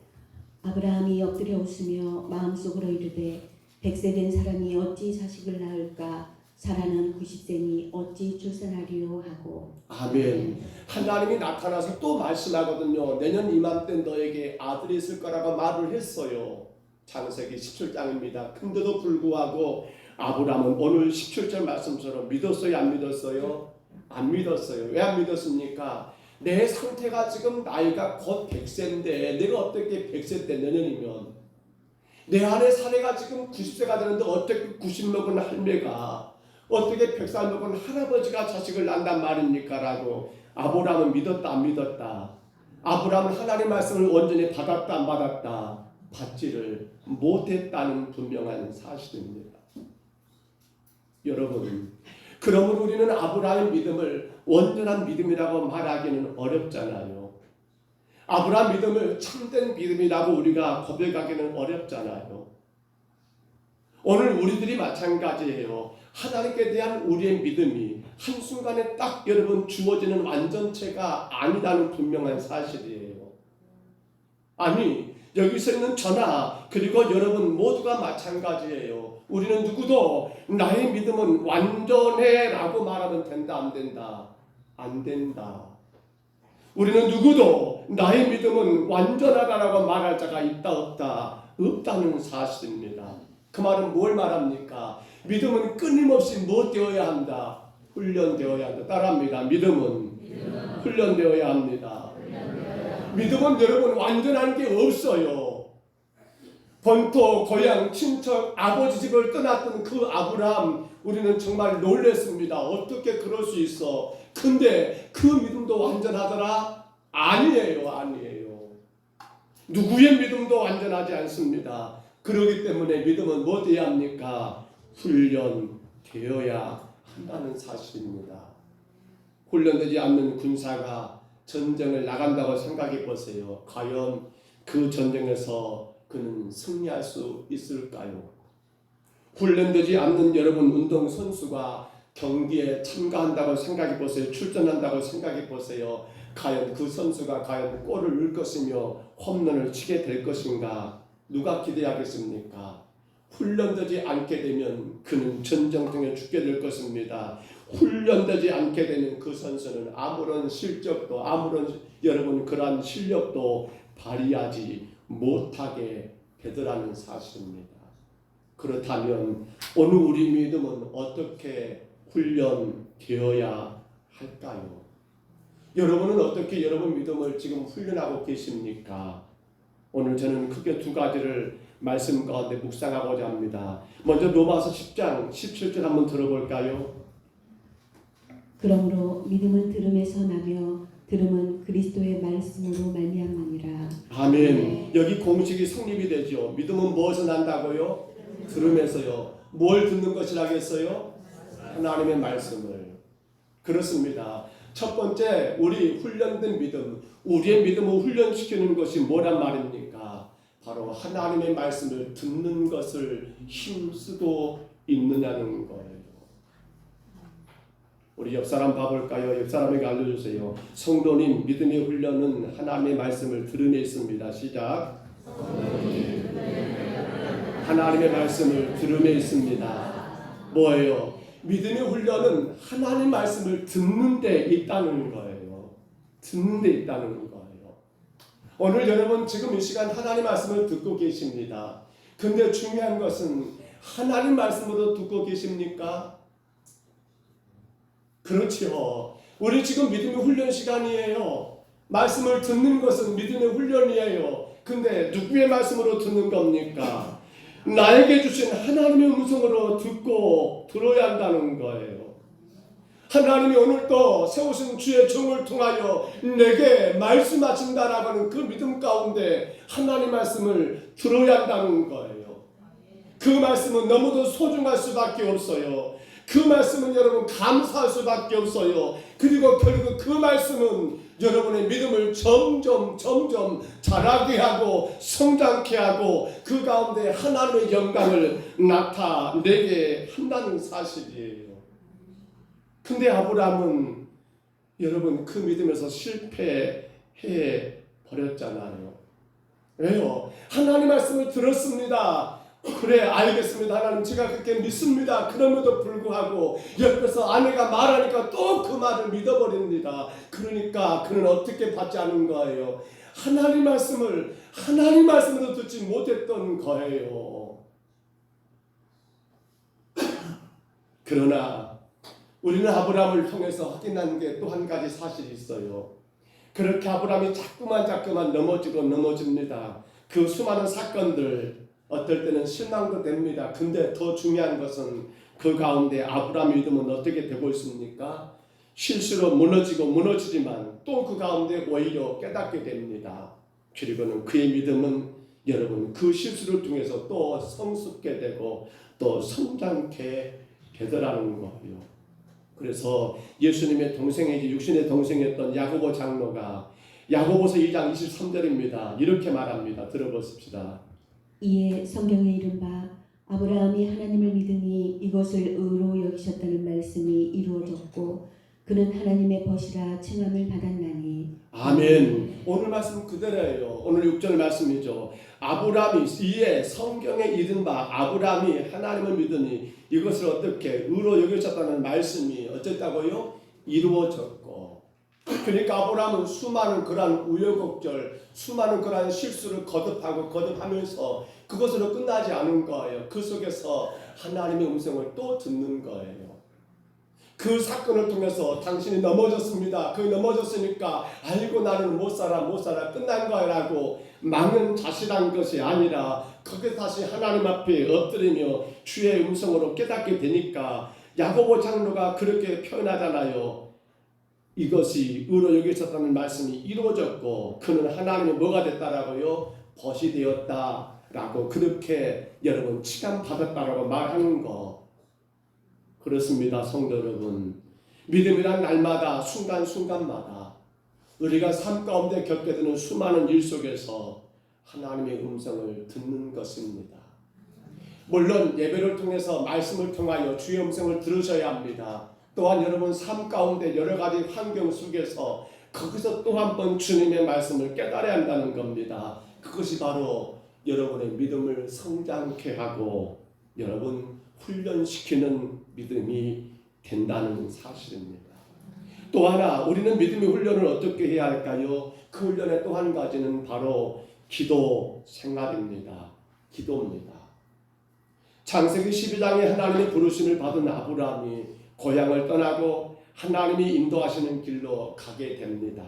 아브라함이 엎드려 웃으며 마음속으로 이르되 100세 된 사람이 어찌 자식을 낳을까? 사라는 90세니 어찌 출산하리요 하고. 아멘. 하나님이 나타나서 또 말씀하거든요. 내년 이맘때 너에게 아들이 있을 거라고 말을 했어요. 창세기 17장입니다. 근데도 불구하고 아브라함은 오늘 17절 말씀처럼 믿었어요? 안 믿었어요? 안 믿었어요. 왜 안 믿었습니까? 내 상태가 지금 나이가 곧 100세인데 내가 어떻게 100세 때 내년이면 내 안에 사례가 지금 90세가 되는데 어떻게 90 먹은 할매가 어떻게 100살 먹은 할아버지가 자식을 낳는단 말입니까? 라고 아브라함은 믿었다 안 믿었다? 아브라함은 하나님의 말씀을 온전히 받았다 안 받았다? 받지를 못했다는 분명한 사실입니다. 여러분, 그러므로 우리는 아브라함의 믿음을 온전한 믿음이라고 말하기는 어렵잖아요. 아브라함 믿음을 참된 믿음이라고 우리가 고백하기는 어렵잖아요. 오늘 우리들이 마찬가지예요. 하나님께 대한 우리의 믿음이 한순간에 딱 여러분 주어지는 완전체가 아니라는 분명한 사실이에요. 아니, 여기서 있는 저나 그리고 여러분 모두가 마찬가지예요. 우리는 누구도 나의 믿음은 완전해 라고 말하면 된다 안 된다? 안 된다. 우리는 누구도 나의 믿음은 완전하다라고 말할 자가 있다 없다? 없다는 사실입니다. 그 말은 뭘 말합니까? 믿음은 끊임없이 뭐 되어야 한다? 훈련되어야 한다. 따라합니다. 믿음은 훈련되어야 합니다. 믿음은 여러분 완전한 게 없어요. 본토, 고향, 친척, 아버지 집을 떠났던 그 아브라함, 우리는 정말 놀랐습니다. 어떻게 그럴 수 있어? 근데 그 믿음도 완전하더라? 아니에요. 아니에요. 누구의 믿음도 완전하지 않습니다. 그렇기 때문에 믿음은 뭐 되어야 합니까? 훈련되어야 한다는 사실입니다. 훈련되지 않는 군사가 전쟁을 나간다고 생각해 보세요. 과연 그 전쟁에서 그는 승리할 수 있을까요? 훈련되지 않는 여러분 운동선수가 경기에 참가한다고 생각해 보세요. 출전한다고 생각해 보세요. 과연 그 선수가 과연 골을 넣을 것이며 홈런을 치게 될 것인가? 누가 기대하겠습니까? 훈련되지 않게 되면 그는 전쟁통에 죽게 될 것입니다. 훈련되지 않게 되는 그 선수는 아무런 실적도 아무런 여러분 그러한 실력도 발휘하지 못하게 되더라는 사실입니다. 그렇다면 오늘 우리 믿음은 어떻게 훈련되어야 할까요? 여러분은 어떻게 여러분 믿음을 지금 훈련하고 계십니까? 오늘 저는 크게 두 가지를 말씀 가운데 묵상하고자 합니다. 먼저 로마서 10장 17절 한번 들어볼까요? 그러므로 믿음은 들음에서 나며 들음은 그리스도의 말씀으로 말미암느니라. 아멘. 여기 공식이 성립이 되죠. 믿음은 무엇에서 난다고요? 들음에서요. 뭘 듣는 것이라겠어요? 하나님의 말씀을. 그렇습니다. 첫 번째 우리 훈련된 믿음, 우리의 믿음을 훈련시키는 것이 뭐란 말입니까? 바로 하나님의 말씀을 듣는 것을 힘쓰고 있느냐는 거예요. 우리 옆 사람 봐볼까요? 옆 사람에게 알려주세요. 성도님, 믿음의 훈련은 하나님의 말씀을 들음에 있습니다. 시작. 하나님의 말씀을 들음에 있습니다. 뭐예요? 믿음의 훈련은 하나님의 말씀을 듣는 데 있다는 거예요. 듣는 데 있다는 거예요. 오늘 여러분 지금 이 시간 하나님의 말씀을 듣고 계십니다. 근데 중요한 것은 하나님 말씀으로 듣고 계십니까? 그렇지요. 우리 지금 믿음의 훈련 시간이에요. 말씀을 듣는 것은 믿음의 훈련이에요. 근데 누구의 말씀으로 듣는 겁니까? 나에게 주신 하나님의 음성으로 듣고 들어야 한다는 거예요. 하나님이 오늘도 세우신 주의 종을 통하여 내게 말씀하신다라고 하는 그 믿음 가운데 하나님 말씀을 들어야 한다는 거예요. 그 말씀은 너무도 소중할 수밖에 없어요. 그 말씀은 여러분 감사할 수밖에 없어요. 그리고 결국 그 말씀은 여러분의 믿음을 점점 자라게 하고 성장케 하고 그 가운데 하나님의 영광을 나타내게 한다는 사실이에요. 근데 아브라함은 여러분 그 믿음에서 실패해 버렸잖아요. 왜요? 하나님 말씀을 들었습니다. 그래 알겠습니다. 하나님 제가 그렇게 믿습니다. 그럼에도 불구하고 옆에서 아내가 말하니까 또 그 말을 믿어버립니다. 그러니까 그는 어떻게 받지 않은 거예요? 하나님 말씀으로 듣지 못했던 거예요. 그러나 우리는 아브라함을 통해서 확인한 게 또 한 가지 사실이 있어요. 그렇게 아브라함이 자꾸만 넘어지고 넘어집니다. 그 수많은 사건들 어떨 때는 실망도 됩니다. 근데 더 중요한 것은 그 가운데 아브라함의 믿음은 어떻게 되고 있습니까? 실수로 무너지지만 또 그 가운데 오히려 깨닫게 됩니다. 그리고는 그의 믿음은 여러분 그 실수를 통해서 또 성숙게 되고 또 성장케 되더라는 거예요. 그래서 예수님의 동생이지 육신의 동생이었던 야고보 장로가 야고보서 2장 23절입니다. 이렇게 말합니다. 들어보십시다. 이에 성경에 이른 바 아브라함이 하나님을 믿으니 이것을 의로 여기셨다는 말씀이 이루어졌고 그는 하나님의 벗이라 칭함을 받았나니. 아멘. 오늘 말씀 그대로예요. 오늘 6절 말씀이죠. 아브라함이 이에 성경에 이른 바 아브라함이 하나님을 믿으니 이것을 어떻게 의로 여기셨다는 말씀이 어쨌다고요? 이루어졌고. 그러니까 아브라함은 수많은 그러한 우여곡절, 수많은 그러한 실수를 거듭하면서 그것으로 끝나지 않은 거예요. 그 속에서 하나님의 음성을 또 듣는 거예요. 그 사건을 통해서 당신이 넘어졌습니다. 그 넘어졌으니까 아이고 나는 못 살아 끝난 거라고 막는 자신한 것이 아니라 거기서 다시 하나님 앞에 엎드리며 주의 음성으로 깨닫게 되니까 야고보 장로가 그렇게 표현하잖아요. 이것이 의로 여기셨다는 말씀이 이루어졌고 그는 하나님의 뭐가 됐다라고요? 벗이 되었다라고 그렇게 여러분 칭함받았다라고 말하는 거. 그렇습니다. 성도 여러분, 믿음이란 날마다 순간순간마다 우리가 삶 가운데 겪게 되는 수많은 일 속에서 하나님의 음성을 듣는 것입니다. 물론 예배를 통해서 말씀을 통하여 주의 음성을 들으셔야 합니다. 또한 여러분 삶 가운데 여러 가지 환경 속에서 거기서 또 한 번 주님의 말씀을 깨달아야 한다는 겁니다. 그것이 바로 여러분의 믿음을 성장케 하고 여러분 훈련시키는 믿음이 된다는 사실입니다. 또 하나 우리는 믿음의 훈련을 어떻게 해야 할까요? 그 훈련의 또 한 가지는 바로 기도 생활입니다. 기도입니다. 창세기 12장에 하나님의 부르심을 받은 아브라함이 고향을 떠나고 하나님이 인도하시는 길로 가게 됩니다.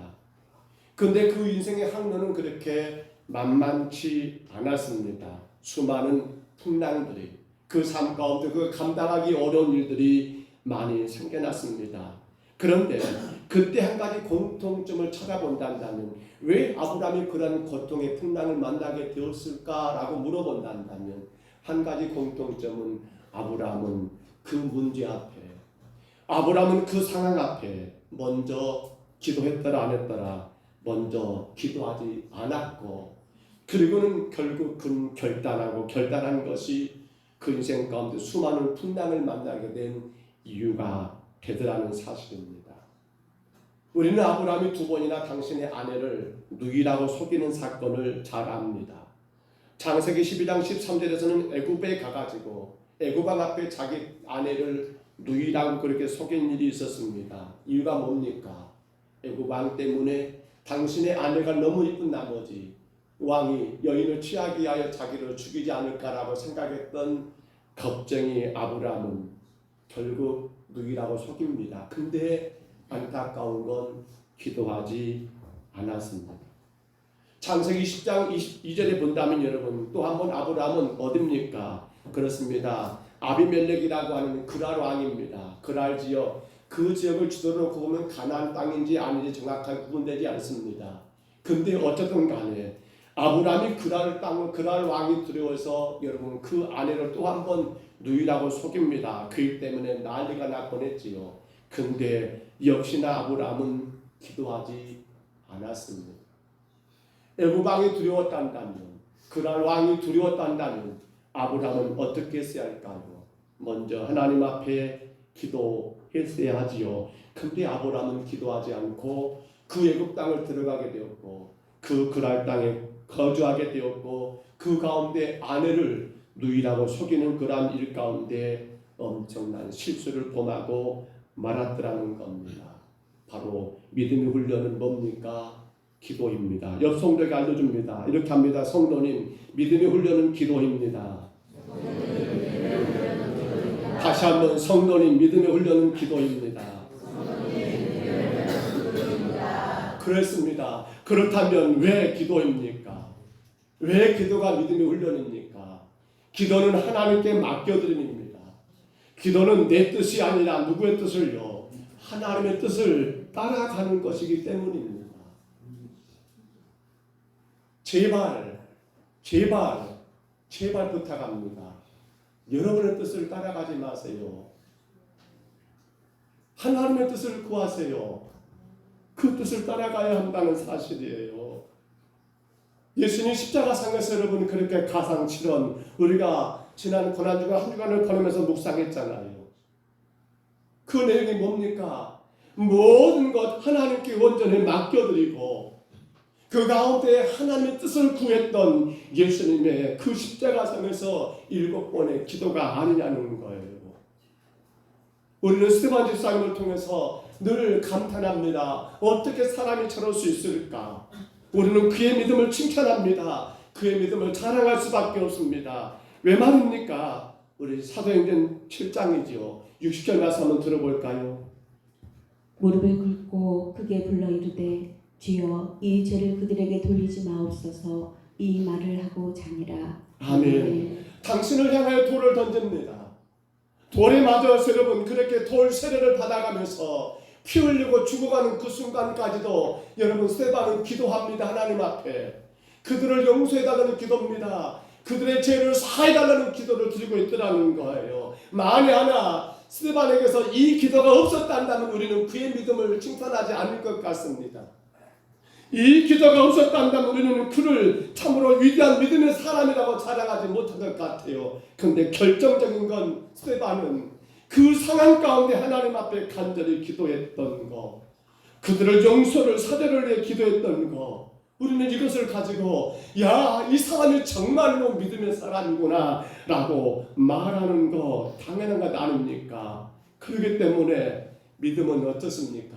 근데 그 인생의 항로는 그렇게 만만치 않았습니다. 수많은 풍랑들이 그 삶 가운데 그 감당하기 어려운 일들이 많이 생겨났습니다. 그런데 그때 한 가지 공통점을 찾아본다면 왜 아브라함이 그런 고통의 풍랑을 만나게 되었을까라고 물어본다면 한 가지 공통점은 아브라함은 그 문제 앞에 아브라함은 그 상황 앞에 먼저 기도했더라 안 했더라 먼저 기도하지 않았고 그리고는 결국 그 결단한 것이 그 인생 가운데 수많은 풍랑을 만나게 된 이유가 되더라는 사실입니다. 우리는 아브라함이 2번이나 당신의 아내를 누이라고 속이는 사건을 잘 압니다. 창세기 12장 13절에서는 애굽에 가가지고 애굽왕 앞에 자기 아내를 누이라고 그렇게 속인 일이 있었습니다. 이유가 뭡니까? 애굽왕 때문에 당신의 아내가 너무 이쁜 나머지 왕이 여인을 취하기 위하여 자기를 죽이지 않을까라고 생각했던 겁쟁이 아브라함은 결국 누이라고 속입니다. 근데 안타까운 건 기도하지 않았습니다. 창세기 10장 22절에 본다면 여러분 또 한 번 아브라함은 어딥니까? 그렇습니다. 아비멜렉이라고 하는 그랄 왕입니다. 그랄 지역 그 지역을 지도로 놓고 보면 가나안 땅인지 아닌지 정확하게 구분되지 않습니다. 근데 어쨌든 간에 아브라함이 그랄 왕이 두려워서 여러분 그 아내를 또 한 번 누이라고 속입니다. 그일 때문에 난리가 나곤 했지요. 근데 역시나 아브라함은 기도하지 않았습니다. 애굽 왕이 두려웠단다면 그랄 왕이 두려웠단다면 아브라함은 어떻게 했어야 할까요? 먼저 하나님 앞에 기도했어야 하지요. 근데 아브라함은 기도하지 않고 그 애굽 땅을 들어가게 되었고 그 그랄 땅에 거주하게 되었고 그 가운데 아내를 누이라고 속이는 그러한 일 가운데 엄청난 실수를 범하고 말았더라는 겁니다. 바로 믿음의 훈련은 뭡니까? 기도입니다. 옆 성도에게 알려줍니다. 이렇게 합니다. 성도님, 믿음의 훈련은 기도입니다. 다시 한번 성도님 믿음의 훈련은 기도입니다. 그렇습니다. 그렇다면 왜 기도입니까? 왜 기도가 믿음의 훈련입니까? 기도는 하나님께 맡겨드림입니다. 기도는 내 뜻이 아니라 누구의 뜻을요? 하나님의 뜻을 따라가는 것이기 때문입니다. 제발 부탁합니다. 여러분의 뜻을 따라가지 마세요. 하나님의 뜻을 구하세요. 그 뜻을 따라가야 한다는 사실이에요. 예수님 십자가상에서 여러분 그렇게 가상칠언 우리가 지난 고난주간 한 주간을 보내면서 묵상했잖아요. 그 내용이 뭡니까? 모든 것 하나님께 온전히 맡겨드리고 그 가운데 하나님의 뜻을 구했던 예수님의 그 십자가상에서 7번의 기도가 아니냐는 거예요. 우리는 스테반 집사님을 통해서 늘 감탄합니다. 어떻게 사람이 저럴 수 있을까? 우리는 그의 믿음을 칭찬합니다. 그의 믿음을 자랑할 수밖에 없습니다. 왜 말입니까? 우리 사도행전 7장이지요. 60절 말씀 한번 들어볼까요? 무릎을 꿇고 크게 불러 이르되 주여 이 죄를 그들에게 돌리지 마옵소서. 이 말을 하고 자니라. 아멘. 당신을 향하여 돌을 던집니다. 돌에 맞아서 여러분 그렇게 돌 세례를 받아가면서 피 흘리고 죽어가는 그 순간까지도 여러분 스테반은 기도합니다. 하나님 앞에 그들을 용서해달라는 기도입니다. 그들의 죄를 사해달라는 기도를 드리고 있더라는 거예요. 만에 하나 스테반에게서 이 기도가 없었다면 우리는 그의 믿음을 칭찬하지 않을 것 같습니다. 이 기도가 없었다면 우리는 그를 참으로 위대한 믿음의 사람이라고 자랑하지 못할 것 같아요. 그런데 결정적인 건 스테반은 그 상황 가운데 하나님 앞에 간절히 기도했던 거, 그들을 용서를 사죄를 위해 기도했던 거, 우리는 이것을 가지고 야, 이 사람이 정말로 믿음의 사람이구나 라고 말하는 거 당연한 것 아닙니까? 그렇기 때문에 믿음은 어떻습니까?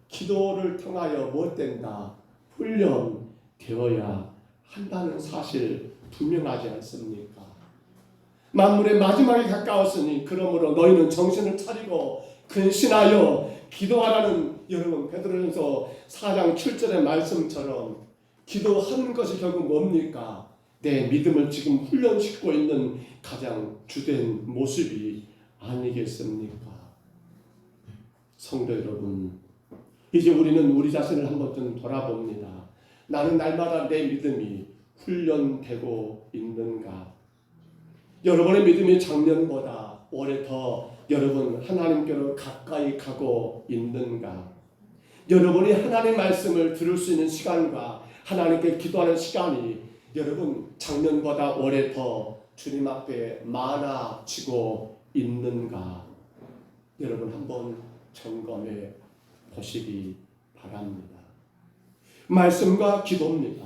기도를 통하여 무엇된다? 훈련되어야 한다는 사실 분명하지 않습니까? 만물의 마지막에 가까웠으니 그러므로 너희는 정신을 차리고 근신하여 기도하라는 여러분 베드로전서 4장 7절의 말씀처럼 기도하는 것이 결국 뭡니까? 내 믿음을 지금 훈련시키고 있는 가장 주된 모습이 아니겠습니까? 성도 여러분, 이제 우리는 우리 자신을 한번 좀 돌아봅니다. 나는 날마다 내 믿음이 훈련되고 있는가? 여러분의 믿음이 작년보다 올해 더 여러분 하나님께로 가까이 가고 있는가? 여러분이 하나님의 말씀을 들을 수 있는 시간과 하나님께 기도하는 시간이 여러분 작년보다 올해 더 주님 앞에 많아지고 있는가? 여러분 한번 점검해 보시기 바랍니다. 말씀과 기도입니다.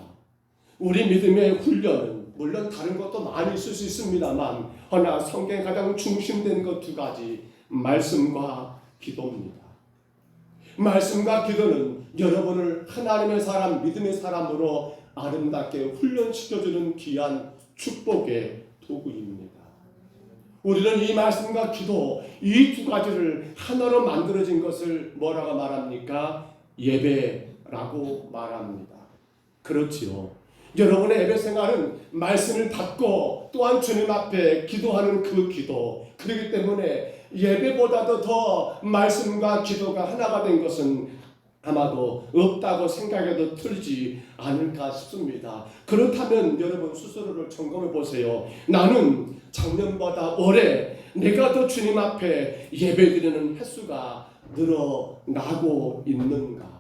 우리 믿음의 훈련은 물론 다른 것도 많이 있을 수 있습니다만 허나 성경에 가장 중심된 것 2가지 말씀과 기도입니다. 말씀과 기도는 여러분을 하나님의 사람, 믿음의 사람으로 아름답게 훈련시켜주는 귀한 축복의 도구입니다. 우리는 이 말씀과 기도 이 2가지를 하나로 만들어진 것을 뭐라고 말합니까? 예배라고 말합니다. 그렇지요. 여러분의 예배 생활은 말씀을 받고 또한 주님 앞에 기도하는 그 기도, 그렇기 때문에 예배보다도 더 말씀과 기도가 하나가 된 것은 아마도 없다고 생각해도 틀리지 않을까 싶습니다. 그렇다면 여러분 스스로를 점검해 보세요. 나는 작년보다 올해 내가 더 주님 앞에 예배드리는 횟수가 늘어나고 있는가?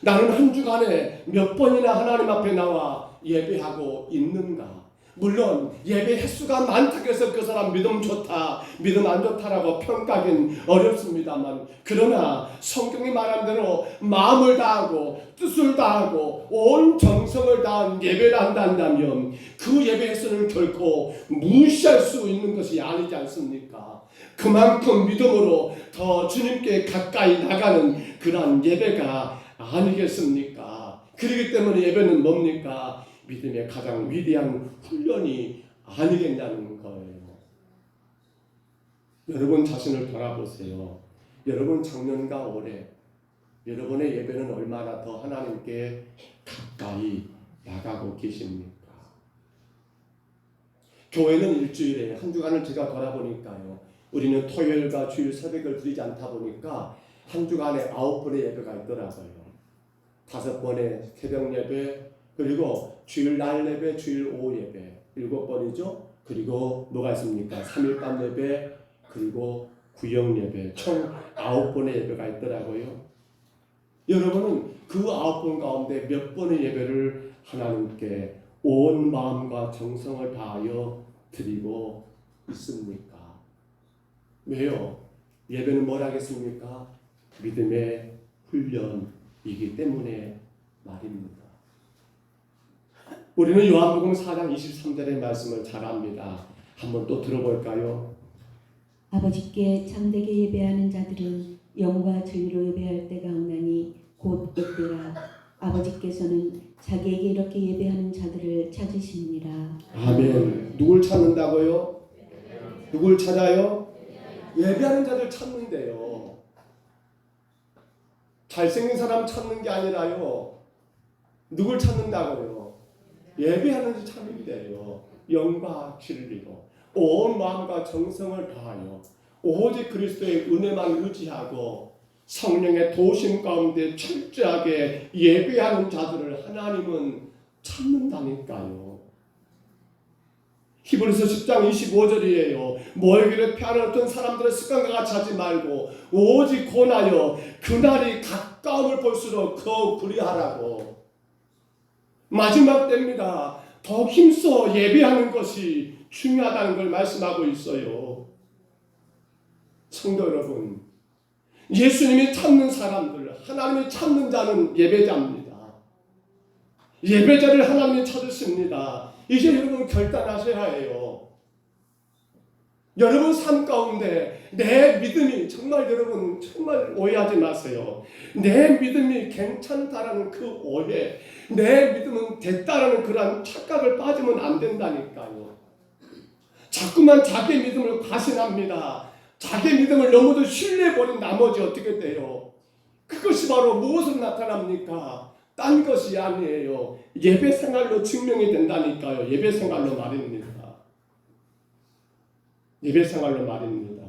나는 한 주간에 몇 번이나 하나님 앞에 나와 예배하고 있는가? 물론 예배 횟수가 많다고 해서 그 사람 믿음 좋다, 믿음 안 좋다라고 평가하기는 어렵습니다만 그러나 성경이 말한 대로 마음을 다하고 뜻을 다하고 온 정성을 다한 예배를 한다면 그 예배 횟수는 결코 무시할 수 있는 것이 아니지 않습니까? 그만큼 믿음으로 더 주님께 가까이 나가는 그러한 예배가 아니겠습니까? 그렇기 때문에 예배는 뭡니까? 믿음의 가장 위대한 훈련이 아니겠냐는 거예요. 여러분 자신을 돌아보세요. 여러분 작년과 올해 여러분의 예배는 얼마나 더 하나님께 가까이 나가고 계십니까? 교회는 일주일에 한 주간을 제가 돌아보니까요. 우리는 토요일과 주일 새벽을 드리지 않다 보니까 한 주간에 9번의 예배가 있더라고요. 5번의 새벽 예배, 그리고 주일 날 예배, 주일 오후 예배 7번이죠. 그리고 뭐가 있습니까? 3일밤 예배, 그리고 구역 예배, 총 9번의 예배가 있더라고요. 여러분은 그 9번 가운데 몇 번의 예배를 하나님께 온 마음과 정성을 다하여 드리고 있습니까? 왜요? 예배는 뭘 하겠습니까? 믿음의 훈련이기 때문에 말입니다. 우리는 요한복음 4장 23절의 말씀을 잘 압니다. 한번 또 들어볼까요? 아버지께 참되게 예배하는 자들은 영과 진리로 예배할 때가 오나니 곧 이때라. 아버지께서는 자기에게 이렇게 예배하는 자들을 찾으십니다. 아멘. 누굴 찾는다고요? 누굴 찾아요? 예배하는 자들 찾는데요. 잘생긴 사람 찾는 게 아니라요. 누굴 찾는다고요? 예배하는 자 찾는데요. 영과 진리로 온 마음과 정성을 다하여 오직 그리스도의 은혜만 의지하고 성령의 도심 가운데 철저하게 예배하는 자들을 하나님은 찾는다니까요. 히브리서 10장 25절이에요. 모이기를 피하는 어떤 사람들의 습관과 같이 하지 말고 오직 권하여 그날이 가까움을 볼수록 더욱 그리하라고. 마지막 때입니다. 더 힘써 예배하는 것이 중요하다는 걸 말씀하고 있어요. 성도 여러분, 예수님이 찾는 사람들, 하나님이 찾는 자는 예배자입니다. 예배자를 하나님이 찾으십니다. 이제 여러분 결단하셔야 해요. 여러분 삶 가운데 내 믿음이 정말 여러분 정말 오해하지 마세요. 내 믿음이 괜찮다라는 그 오해, 내 믿음은 됐다라는 그런 착각을 빠지면 안 된다니까요. 자꾸만 자기 믿음을 과신합니다. 자기 믿음을 너무도 신뢰해버린 나머지 어떻게 돼요? 그것이 바로 무엇으로 나타납니까? 딴 것이 아니에요. 예배 생활로 증명이 된다니까요. 예배 생활로 말입니다. 예배 생활로 말입니다.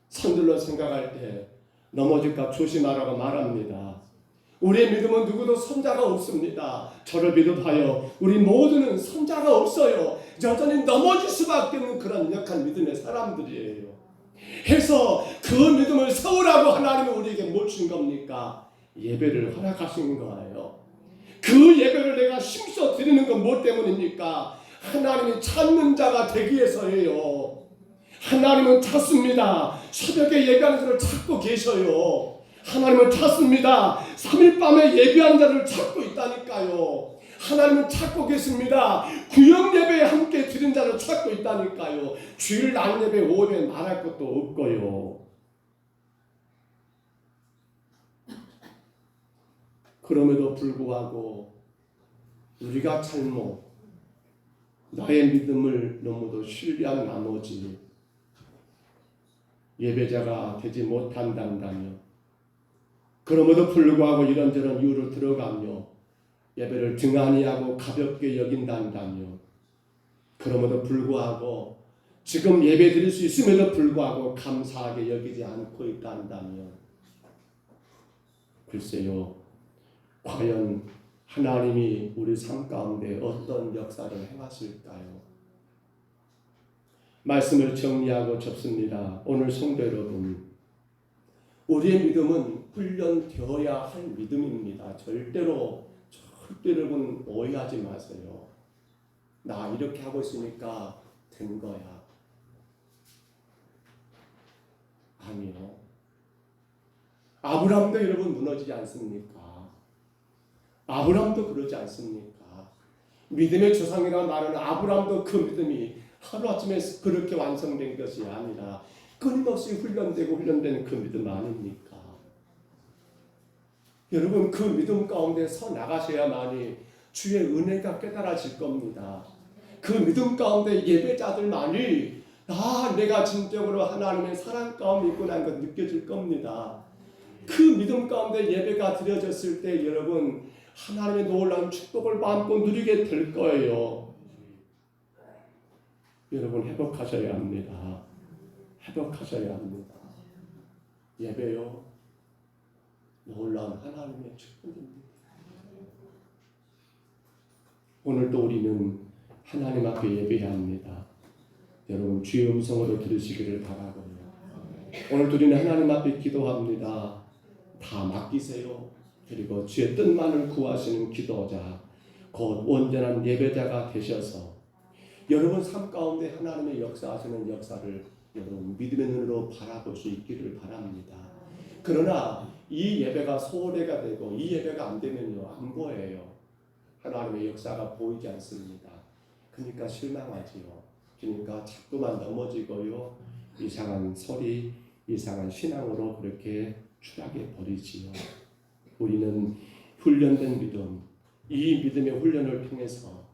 선들로 생각할 때 넘어질까 조심하라고 말합니다. 우리의 믿음은 누구도 선자가 없습니다. 저를 비롯하여 우리 모두는 선자가 없어요. 여전히 넘어질 수밖에 없는 그런 약한 믿음의 사람들이에요. 해서 그 믿음을 세우라고 하나님은 우리에게 뭘 준 겁니까? 예배를 허락하신 거예요. 그 예배를 내가 힘써 드리는 건 뭐 때문입니까? 하나님이 찾는 자가 되기 위해서예요. 하나님은 찾습니다. 새벽에 예배하는 자를 찾고 계셔요. 하나님은 찾습니다. 3일 밤에 예배하는 자를 찾고 있다니까요. 하나님은 찾고 계십니다. 구역 예배에 함께 드린 자를 찾고 있다니까요. 주일 날 예배, 오후 예배 말할 것도 없고요. 그럼에도 불구하고 우리가 잘못 나의 믿음을 너무도 신뢰한 나머지 예배자가 되지 못한다며, 그럼에도 불구하고 이런저런 이유로 들어가며 예배를 등한히 하고 가볍게 여긴다며, 그럼에도 불구하고 지금 예배 드릴 수 있음에도 불구하고 감사하게 여기지 않고 있다며, 글쎄요, 과연 하나님이 우리 삶 가운데 어떤 역사를 행하실까요? 말씀을 정리하고 접습니다. 오늘 성도 여러분, 우리의 믿음은 훈련되어야 할 믿음입니다. 절대로 여러분 오해하지 마세요. 나 이렇게 하고 있으니까 된 거야. 아니요. 아브라함도 여러분 무너지지 않습니까? 아브라함도 그러지 않습니까? 믿음의 조상이라는 말은 아브라함도 그 믿음이 하루아침에 그렇게 완성된 것이 아니라 끊임없이 훈련되고 훈련되는 그 믿음 아닙니까? 여러분 그 믿음 가운데 서 나가셔야만이 주의 은혜가 깨달아질 겁니다. 그 믿음 가운데 예배자들만이 내가 진정으로 하나님의 사랑 가운데 있고 난 것 느껴질 겁니다. 그 믿음 가운데 예배가 드려졌을 때 여러분 하나님의 놀라운 축복을 마음껏 누리게 될 거예요. 여러분 회복하셔야 합니다. 회복하셔야 합니다. 예배요 놀라운 하나님의 축복입니다. 오늘도 우리는 하나님 앞에 예배해야 합니다. 여러분 주의 음성으로 들으시기를 바라고요. 오늘도 우리는 하나님 앞에 기도합니다. 다 맡기세요. 그리고 주의 뜻만을 구하시는 기도자, 곧 온전한 예배자가 되셔서 여러분 삶 가운데 하나님의 역사하시는 역사를 여러분 믿음의 눈으로 바라볼 수 있기를 바랍니다. 그러나 이 예배가 소홀해가 되고 이 예배가 안 되면요 안 보여요. 하나님의 역사가 보이지 않습니다. 그러니까 실망하지요. 그러니까 자꾸만 넘어지고요. 이상한 소리, 이상한 신앙으로 그렇게 추락해 버리지요. 우리는 훈련된 믿음, 이 믿음의 훈련을 통해서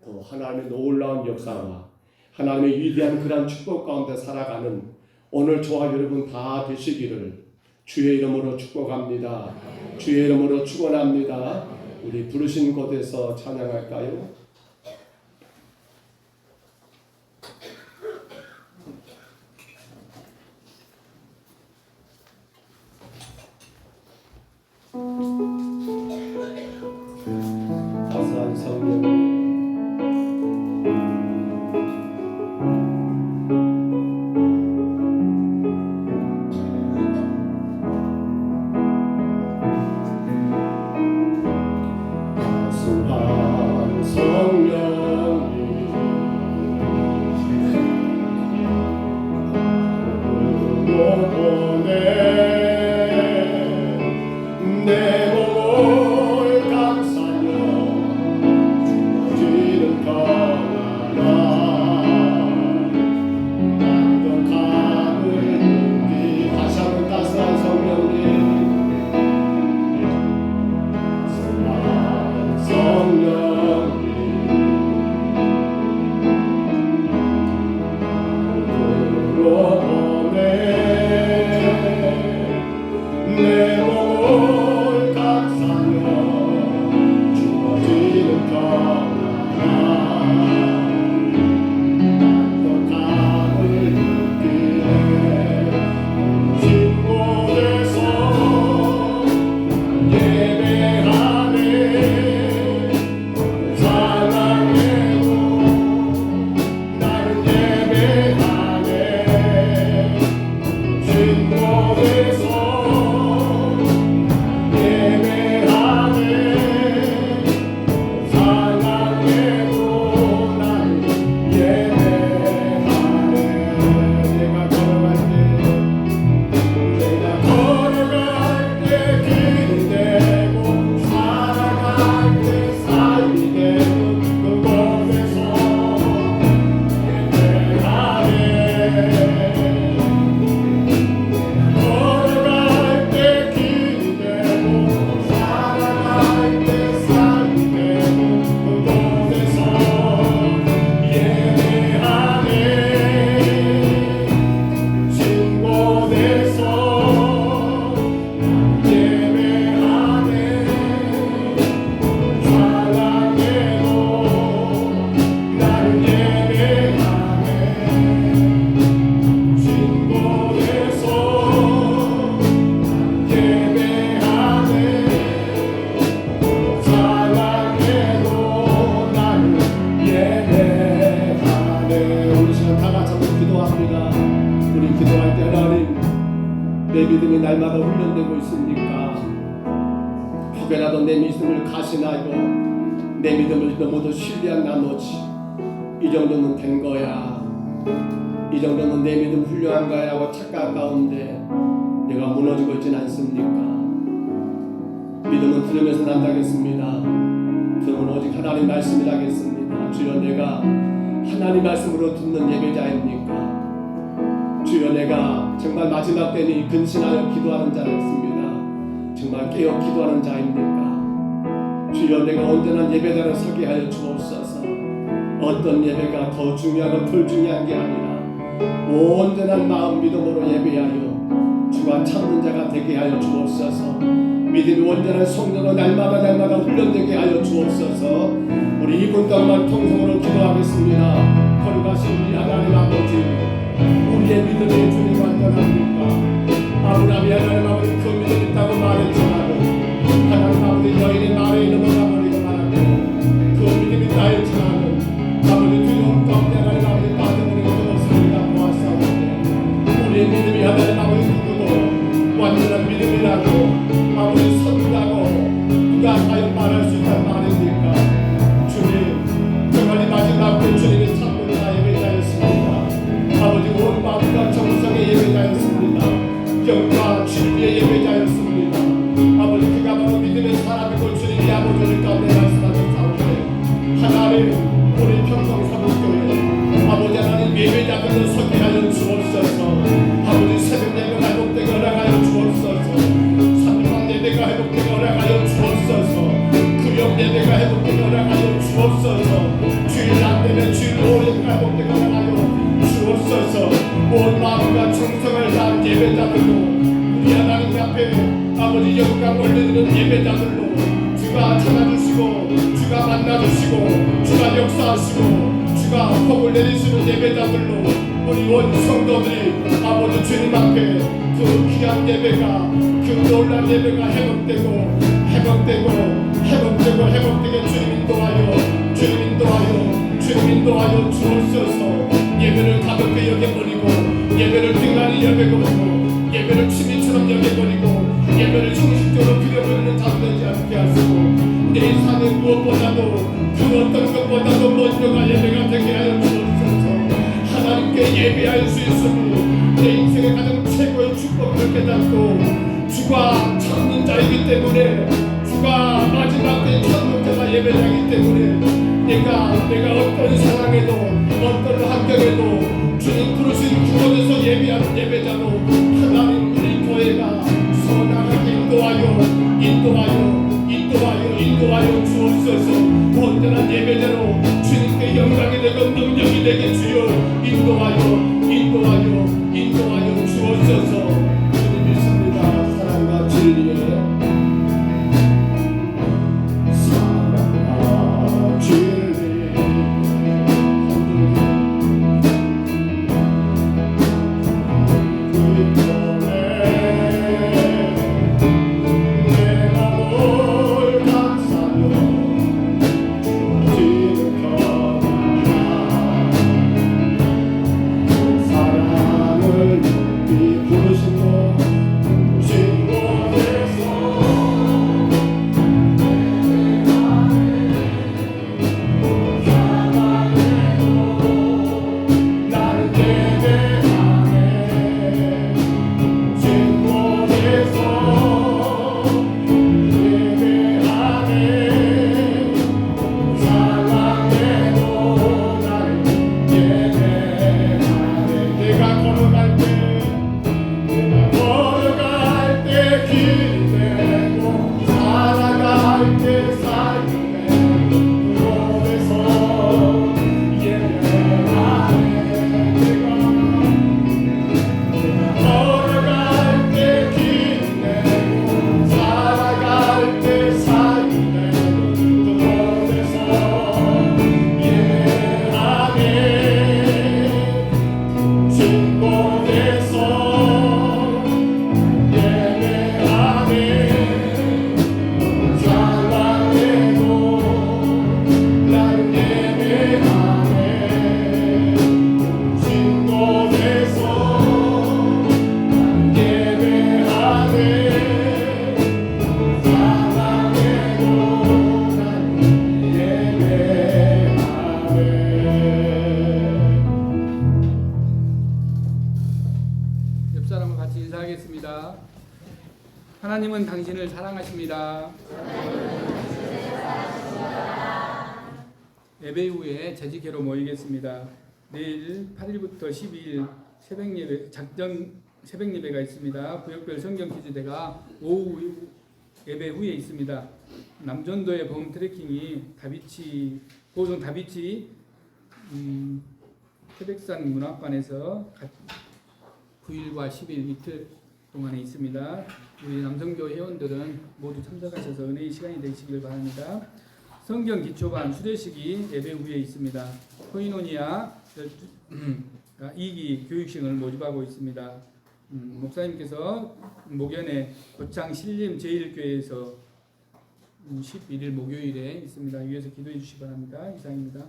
또 하나님의 놀라운 역사와 하나님의 위대한 그런 축복 가운데 살아가는 오늘 저와 여러분 다 되시기를 주의 이름으로 축복합니다. 주의 이름으로 축원합니다. 우리 부르신 곳에서 찬양할까요? 따스한 성령 따스한 성령이 오네 내 몸을 감싸며 주어지는 떠나라 나도 감을 느끼 다시 한번 따스한 성령님 따스한 성령님 오네 내 몸을 감싸며 주어지는 떠나라 나도 감을 느끼네 진곳에서 예배하네 사랑해도 나는 예배하네 진곳에서 내 믿음이 날마다 훈련되고 있습니까? 혹여라도 내 믿음을 가신하고 내 믿음을 너무도 신뢰한 나머지 이 정도는 된 거야, 이 정도는 내 믿음 훌륭한 거야 하고 착각 가운데 내가 무너지고 있진 않습니까? 믿음은 들으면서 난다겠습니다. 들으면 오직 하나님 말씀이라겠습니다. 주여 내가 하나님 말씀으로 듣는 예배자입니까? 주여 내가 정말 마지막 때니 근신하여 기도하는 자였습니다. 정말 깨어 기도하는 자입니까? 주여 내가 온전한 예배자로 서게 하여 주옵소서. 어떤 예배가 더 중요하고 덜 중요한 게 아니라 온전한 마음 믿음으로 예배하여 주가 찾는 자가 되게 하여 주옵소서. 믿음이 온전한 성도로 날마다 훈련되게 하여 주옵소서. 우리 이분 동안 통성으로 기도하겠습니다. 거룩하신 우리 하나님 아버지, 우리의 믿음이 주님 완전합니까? 아브라함이 하나님 아버지 그 믿음이 있다고 말했지만 하나님 아버지 여인의 말에 넘어가 버리고 말하고 그 믿음이 있다 했지만 아버지 두려움 가운데 하나님 아버지 빠져버리고 그 모습을 보았사오니 우리의 믿음이 하나님 아버지 누구도 완전한 믿음이라고 아버지 선다고 누가 과연 말할 수 있단 말입니까? 주님 정말 이 마지막 때 주님이 참는 자 예배자였습니다. 아버지 온 마음과 정성의 예배자였습니다. 영과 진리의 예배자였습니다. 아버지 그가 바로 믿음의 사람이고 주님이 아버지를 가운데 말씀하신 가운데 하나님 우리 평성사목교회 아버지 하나님 예배자들로 서게 하여 주옵소서. 아버지 새벽 예배가 회복되게 허락하여 주옵소서. 삼일반 예배가 회복되게 허락하여 주옵소서. 구역 예배가 회복되게 허락하여 주옵소서. 주일 안되면 주일 오후가 회복되게 허락하여 주옵소서. 온 마음과 충성을 다한 예배자들로 우리 하나님 앞에 아버지 영광 올려드리는 예배자들로 주가 찾아주시고 주가 만나주시고 주가 역사하시고 주가 복을 내리시는 예배자들로 우리 온 성도들이 아버지 주님 앞에 그 귀한 예배가 그 놀란 예배가 회복되게 주님 인도하여 주옵소서. 예배를 가볍게 여겨버리고 예배를 등한히 여겨버리고 예배를 취미처럼 여겨버리고 예배를 형식적으로 빌어버리는 자들 되지 않게 하시고 내 삶의 무엇보다도 그 어떤 것보다도 먼저가 예배가 되게 하여 주옵소서. 하나님께 예배할 수 있으니 내 인생의 가장 최고의 축복을 깨닫고 주가 찾는 자이기 때문에 주가 마지막 때 찾는 자가 예배자이기 때문에 내가 어떤 상황에도 어떤 환경에도 주님 부르신 그곳에서 예배하는 예배자로 하나님 우리 교회가 선하게 인도하여 주옵소서. 온전한 예배자로 주님께 영광이 되고 능력이 되게 주여 인도하여 주옵소서. 주님 믿습니다. 사랑과 진리에 하나님은 당신을 사랑하십니다. 예배 후에 재직회로 모이겠습니다. 내일 8일부터 12일 새벽예배, 작전 새벽예배가 있습니다. 구역별 성경 퀴즈대가 오후 예배 후에 있습니다. 남전도의 봄 트레킹이 고성 다비치 태백산 문학관에서 9일과 10일 이틀 동안에 있습니다. 우리 남성교 회원들은 모두 참석하셔서 은혜의 시간이 되시길 바랍니다. 성경 기초반 수료식이 예배 후에 있습니다. 코이노니아 2기 교육생을 모집하고 있습니다. 목사님께서 목연에 고창 신림 제1교회에서 11일 목요일에 있습니다. 위에서 기도해 주시기 바랍니다. 이상입니다.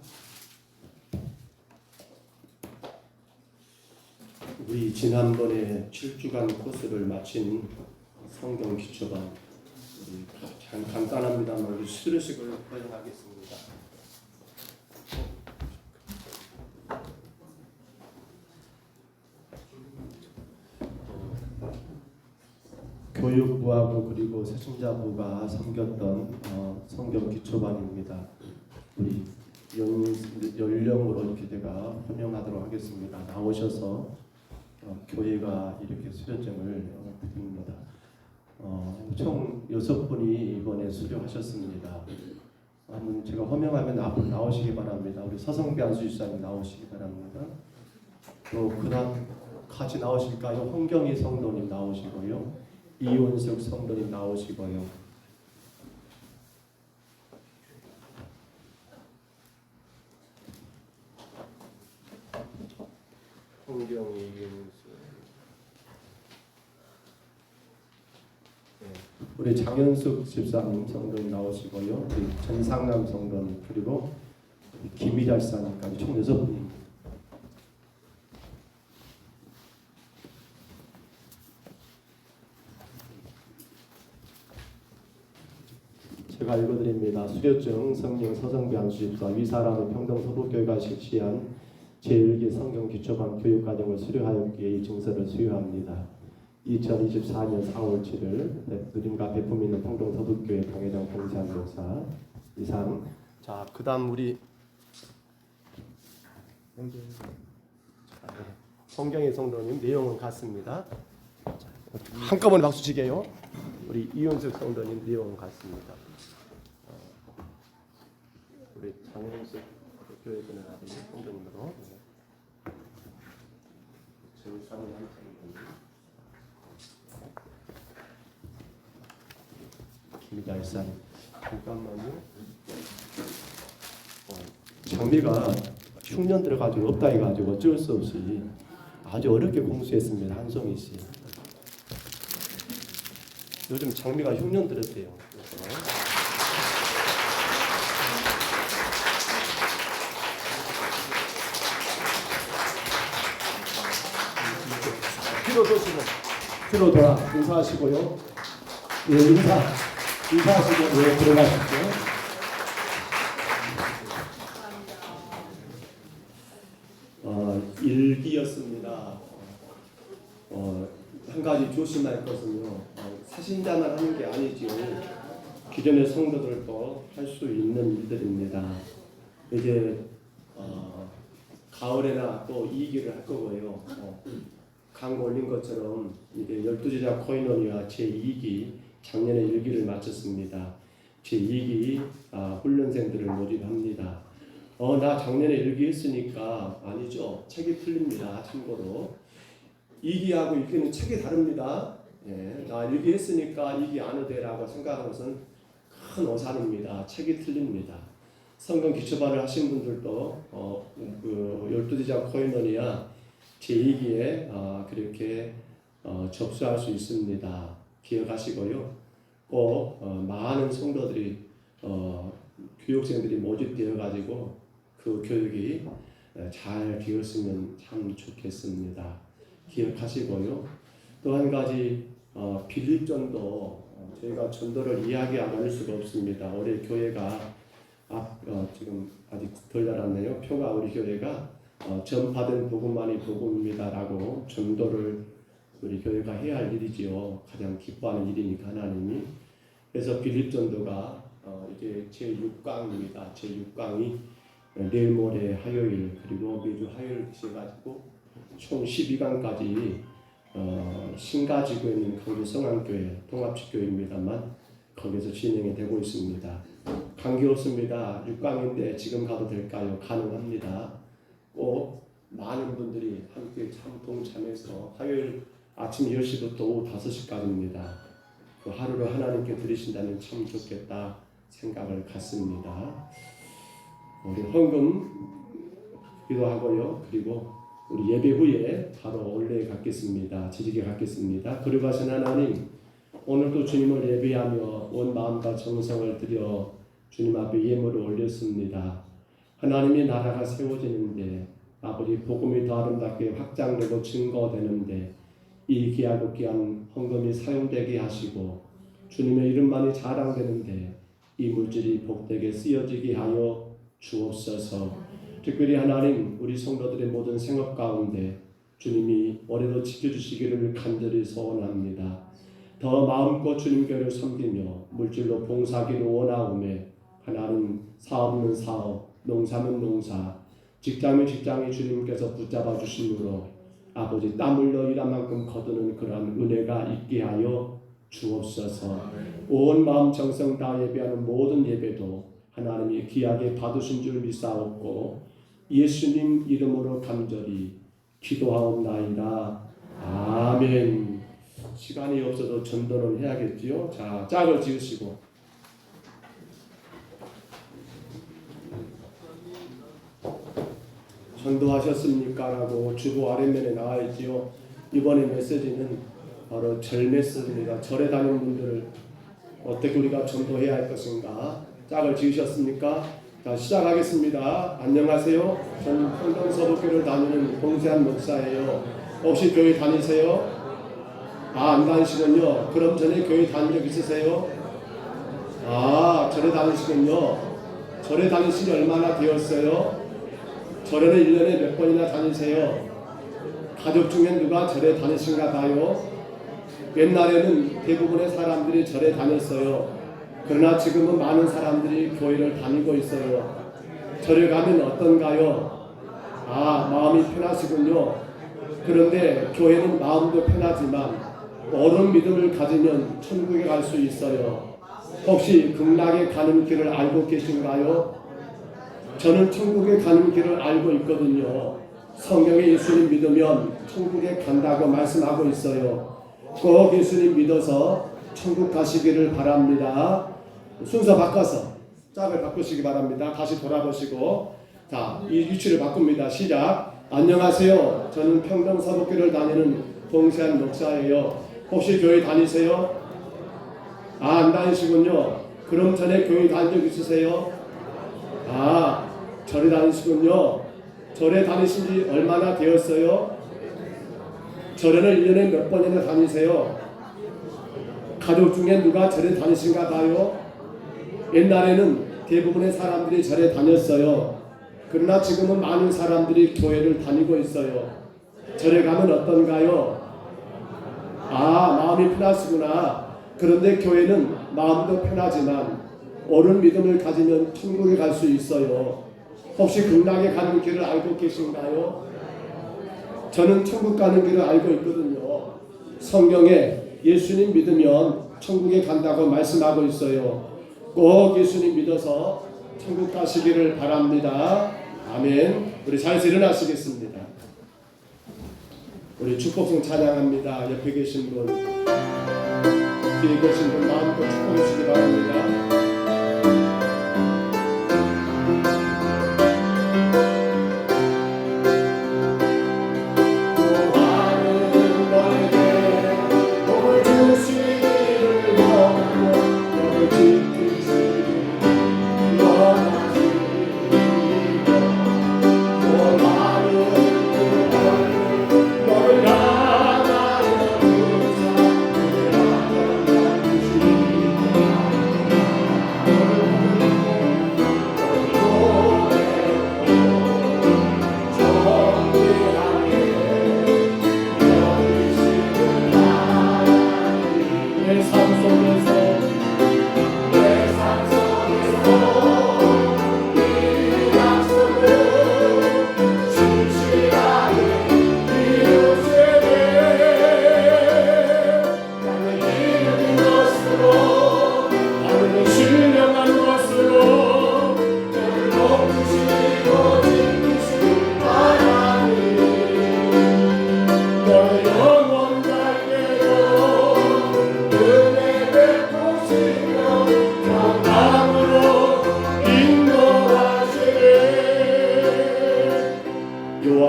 우리 지난번에 7주간 코스를 마친 성경 기초반 우리 간단합니다만 우리 수료식을 허용하겠습니다. 교육부하고 그리고 세종자부가 섬겼던 성경 기초반입니다. 우리 연령으로 이렇게 제가 혼용하도록 하겠습니다. 나오셔서 교회가 이렇게 수료증을 드립니다. 총 6분이 이번에 수료하셨습니다. 한번 제가 허명하면 앞으로 나오시기 바랍니다. 우리 서성변 수지사님 나오시기 바랍니다. 또 그다음 같이 나오실까요? 홍경희 성도님 나오시고요. 이온석 성도님 나오시고요. 홍경희, 이온석. 우리 장현숙 집사님 성도님 나오시고요. 우리 전상남 성도님 그리고 김희달사님까지 총 6분입니다. 제가 읽어드립니다. 수료증 성령 서성변 수집사 위사람의 평동 서북교회가 실시한 제1기 성경 기초반 교육과정을 수료하였기에 이 증서를 수여합니다. 2024년 4월 7일 누림과 배품 있는 평동 서북교회 당회장 봉지한 목사 이상. 자, 그다음 우리 성경의 성도님 내용은 같습니다. 한꺼번에 박수 치게요. 우리 이윤석 성도님 내용은 같습니다. 우리 장현숙 교회분은 아들 성도님으로 정상훈 성도님, 김달산. 잠깐만요. 장비가 흉년 들어가지고 없다 해가지고 어쩔 수 없이 아주 어렵게 공수했습니다. 한송이 씨. 요즘 장비가 흉년 들었대요. 뒤로 도시면 뒤로 돌아 인사하시고요. 예, 인사하시고 예, 들어가십시오. 일기였습니다. 한 가지 조심할 것은요. 사신자만 하는 게 아니지요. 기존의 성도들도 할 수 있는 일들입니다. 이제 가을에나 또 2기를 할 거고요. 광고 올린 것처럼 이제 12제자 코이노니아 제2기 작년에 1기를 마쳤습니다. 제2기 훈련생들을 모집합니다. 나 작년에 1기 했으니까 아니죠. 책이 틀립니다. 참고로 2기하고 1기는 책이 다릅니다. 예, 나 1기 했으니까 2기 안 해도 되라고 생각하는 것은 큰 오산입니다. 책이 틀립니다. 성경 기초반을 하신 분들도 12제자 코이노니아 제2기에 그렇게 접수할 수 있습니다. 기억하시고요. 꼭 많은 성도들이 교육생들이 모집되어 가지고 그 교육이 잘 되었으면 참 좋겠습니다. 기억하시고요. 또 한 가지 빌립전도 저희가 전도를 이야기 안 할 수가 없습니다. 올해 교회가 지금 아직 덜 자랐네요. 표가 우리 교회가 전파된 복음만이 복음입니다라고 전도를 우리 교회가 해야 할 일이지요. 가장 기뻐하는 일이니까 하나님이. 그래서 빌립전도가 이제 제6강입니다. 제6강이 내일 모레 화요일 그리고 매주 화요일 되셔가지고 총 12강까지 신가지구에 있는 강주성안교회 통합식교회입니다만 거기서 진행이 되고 있습니다. 관계없습니다. 6강인데 지금 가도 될까요? 가능합니다. 꼭 많은 분들이 함께 참 동참해서 화요일 아침 10시부터 오후 5시까지입니다. 그 하루를 하나님께 드리신다면 참 좋겠다 생각을 갖습니다. 우리 헌금 기도하고요. 그리고 우리 예배 후에 바로 올레 갖겠습니다. 지지개 갖겠습니다. 그리고 하신 하나님, 오늘도 주님을 예배하며 온 마음과 정성을 들여 주님 앞에 예물을 올렸습니다. 하나님의 나라가 세워지는데 아버지 복음이 더 아름답게 확장되고 증거되는데 이 귀하고 귀한 헌금이 사용되게 하시고 주님의 이름만이 자랑되는데 이 물질이 복되게 쓰여지게 하여 주옵소서. 특별히 하나님, 우리 성도들의 모든 생업 가운데 주님이 올해도 지켜주시기를 간절히 소원합니다. 더 마음껏 주님 교회를 섬기며 물질로 봉사하기를 원하오매 하나님, 사업은 사업, 농사는 농사, 직장은 직장이 주님께서 붙잡아 주심으로 아버지 땀 흘려 일한 만큼 거두는 그러한 은혜가 있게 하여 주옵소서. 온 마음 정성 다 예배하는 모든 예배도 하나님이 귀하게 받으신 줄 믿사옵고 예수님 이름으로 간절히 기도하옵나이다. 아멘. 시간이 없어도 전도는 해야겠지요. 자, 짝을 지으시고 전도하셨습니까? 라고 주보 아랫면에 나와 있지요. 이번에 메시지는 바로 절 메시지입니다. 절에 다니는 분들을 어떻게 우리가 전도해야 할 것인가 짝을 지으셨습니까? 자, 시작하겠습니다. 안녕하세요. 저는 평동서북교를 다니는 봉세한 목사예요. 혹시 교회 다니세요? 안 다니시군요. 그럼 전에 교회 다닌 적 있으세요? 절에 다니시군요. 절에 다니신 지 얼마나 되었어요? 절에는 1년에 몇 번이나 다니세요? 가족 중에 누가 절에 다니신가 봐요? 옛날에는 대부분의 사람들이 절에 다녔어요. 그러나 지금은 많은 사람들이 교회를 다니고 있어요. 절에 가면 어떤가요? 마음이 편하시군요. 그런데 교회는 마음도 편하지만 옳은 믿음을 가지면 천국에 갈 수 있어요. 혹시 극락에 가는 길을 알고 계신가요? 저는 천국에 가는 길을 알고 있거든요. 성경에 예수님 믿으면 천국에 간다고 말씀하고 있어요. 꼭 예수님 믿어서 천국 가시기를 바랍니다. 순서 바꿔서 짝을 바꾸시기 바랍니다. 다시 돌아보시고, 자, 이 위치를 바꿉니다. 시작. 안녕하세요. 저는 평동서북교를 다니는 봉세한 목사예요. 혹시 교회 다니세요? 안 다니시군요. 그럼 전에 교회 다닌 적 있으세요? 절에 다니시군요. 절에 다니신 지 얼마나 되었어요? 절에는 1년에 몇 번이나 다니세요? 가족 중에 누가 절에 다니신가 봐요? 옛날에는 대부분의 사람들이 절에 다녔어요. 그러나 지금은 많은 사람들이 교회를 다니고 있어요. 절에 가면 어떤가요? 마음이 편하시구나. 그런데 교회는 마음도 편하지만 옳은 믿음을 가지면 천국에 갈 수 있어요. 혹시 극락에 가는 길을 알고 계신가요? 저는 천국 가는 길을 알고 있거든요. 성경에 예수님 믿으면 천국에 간다고 말씀하고 있어요. 꼭 예수님 믿어서 천국 가시기를 바랍니다. 아멘. 우리 자리에서 일어나시겠습니다. 우리 축복성 찬양합니다. 옆에 계신 분, 뒤에 계신 분 마음껏 축복해 주시기 바랍니다.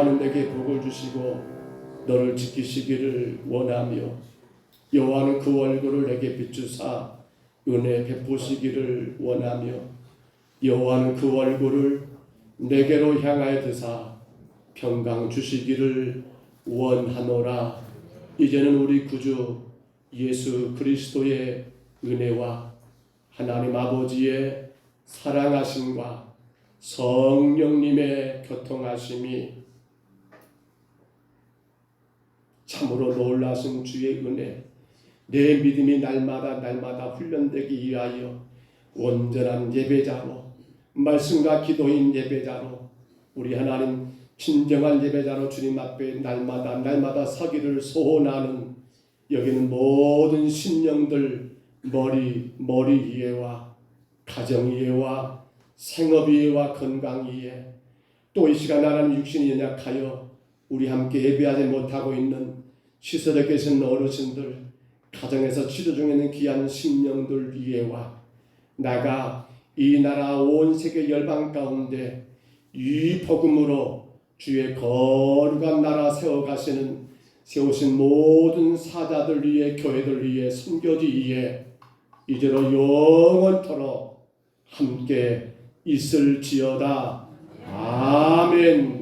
여호와는 내게 복을 주시고 너를 지키시기를 원하며 여호와는 그 얼굴을 내게 비추사 은혜 베푸시기를 원하며 여호와는 그 얼굴을 내게로 향하여 드사 평강 주시기를 원하노라. 이제는 우리 구주 예수 그리스도의 은혜와 하나님 아버지의 사랑하심과 성령님의 교통하심이 참으로 놀라신 주의 은혜, 내 믿음이 날마다 훈련되기 위하여 온전한 예배자로, 말씀과 기도인 예배자로, 우리 하나님 진정한 예배자로 주님 앞에 날마다 서기를 소원하는 여기는 모든 심령들 머리 위에와 가정 위에와 생업 위에와 건강 위에 또 이 시간 하나님 육신이 연약하여 우리 함께 예배하지 못하고 있는 시설에 계신 어르신들, 가정에서 치료 중에 있는 귀한 심령들 위에와 나가 이 나라 온 세계 열방 가운데 이 복음으로 주의 거룩한 나라 세우신 모든 사자들 위에 교회들 위에 선교지 위에 이제로 영원토록 함께 있을지어다. 아멘.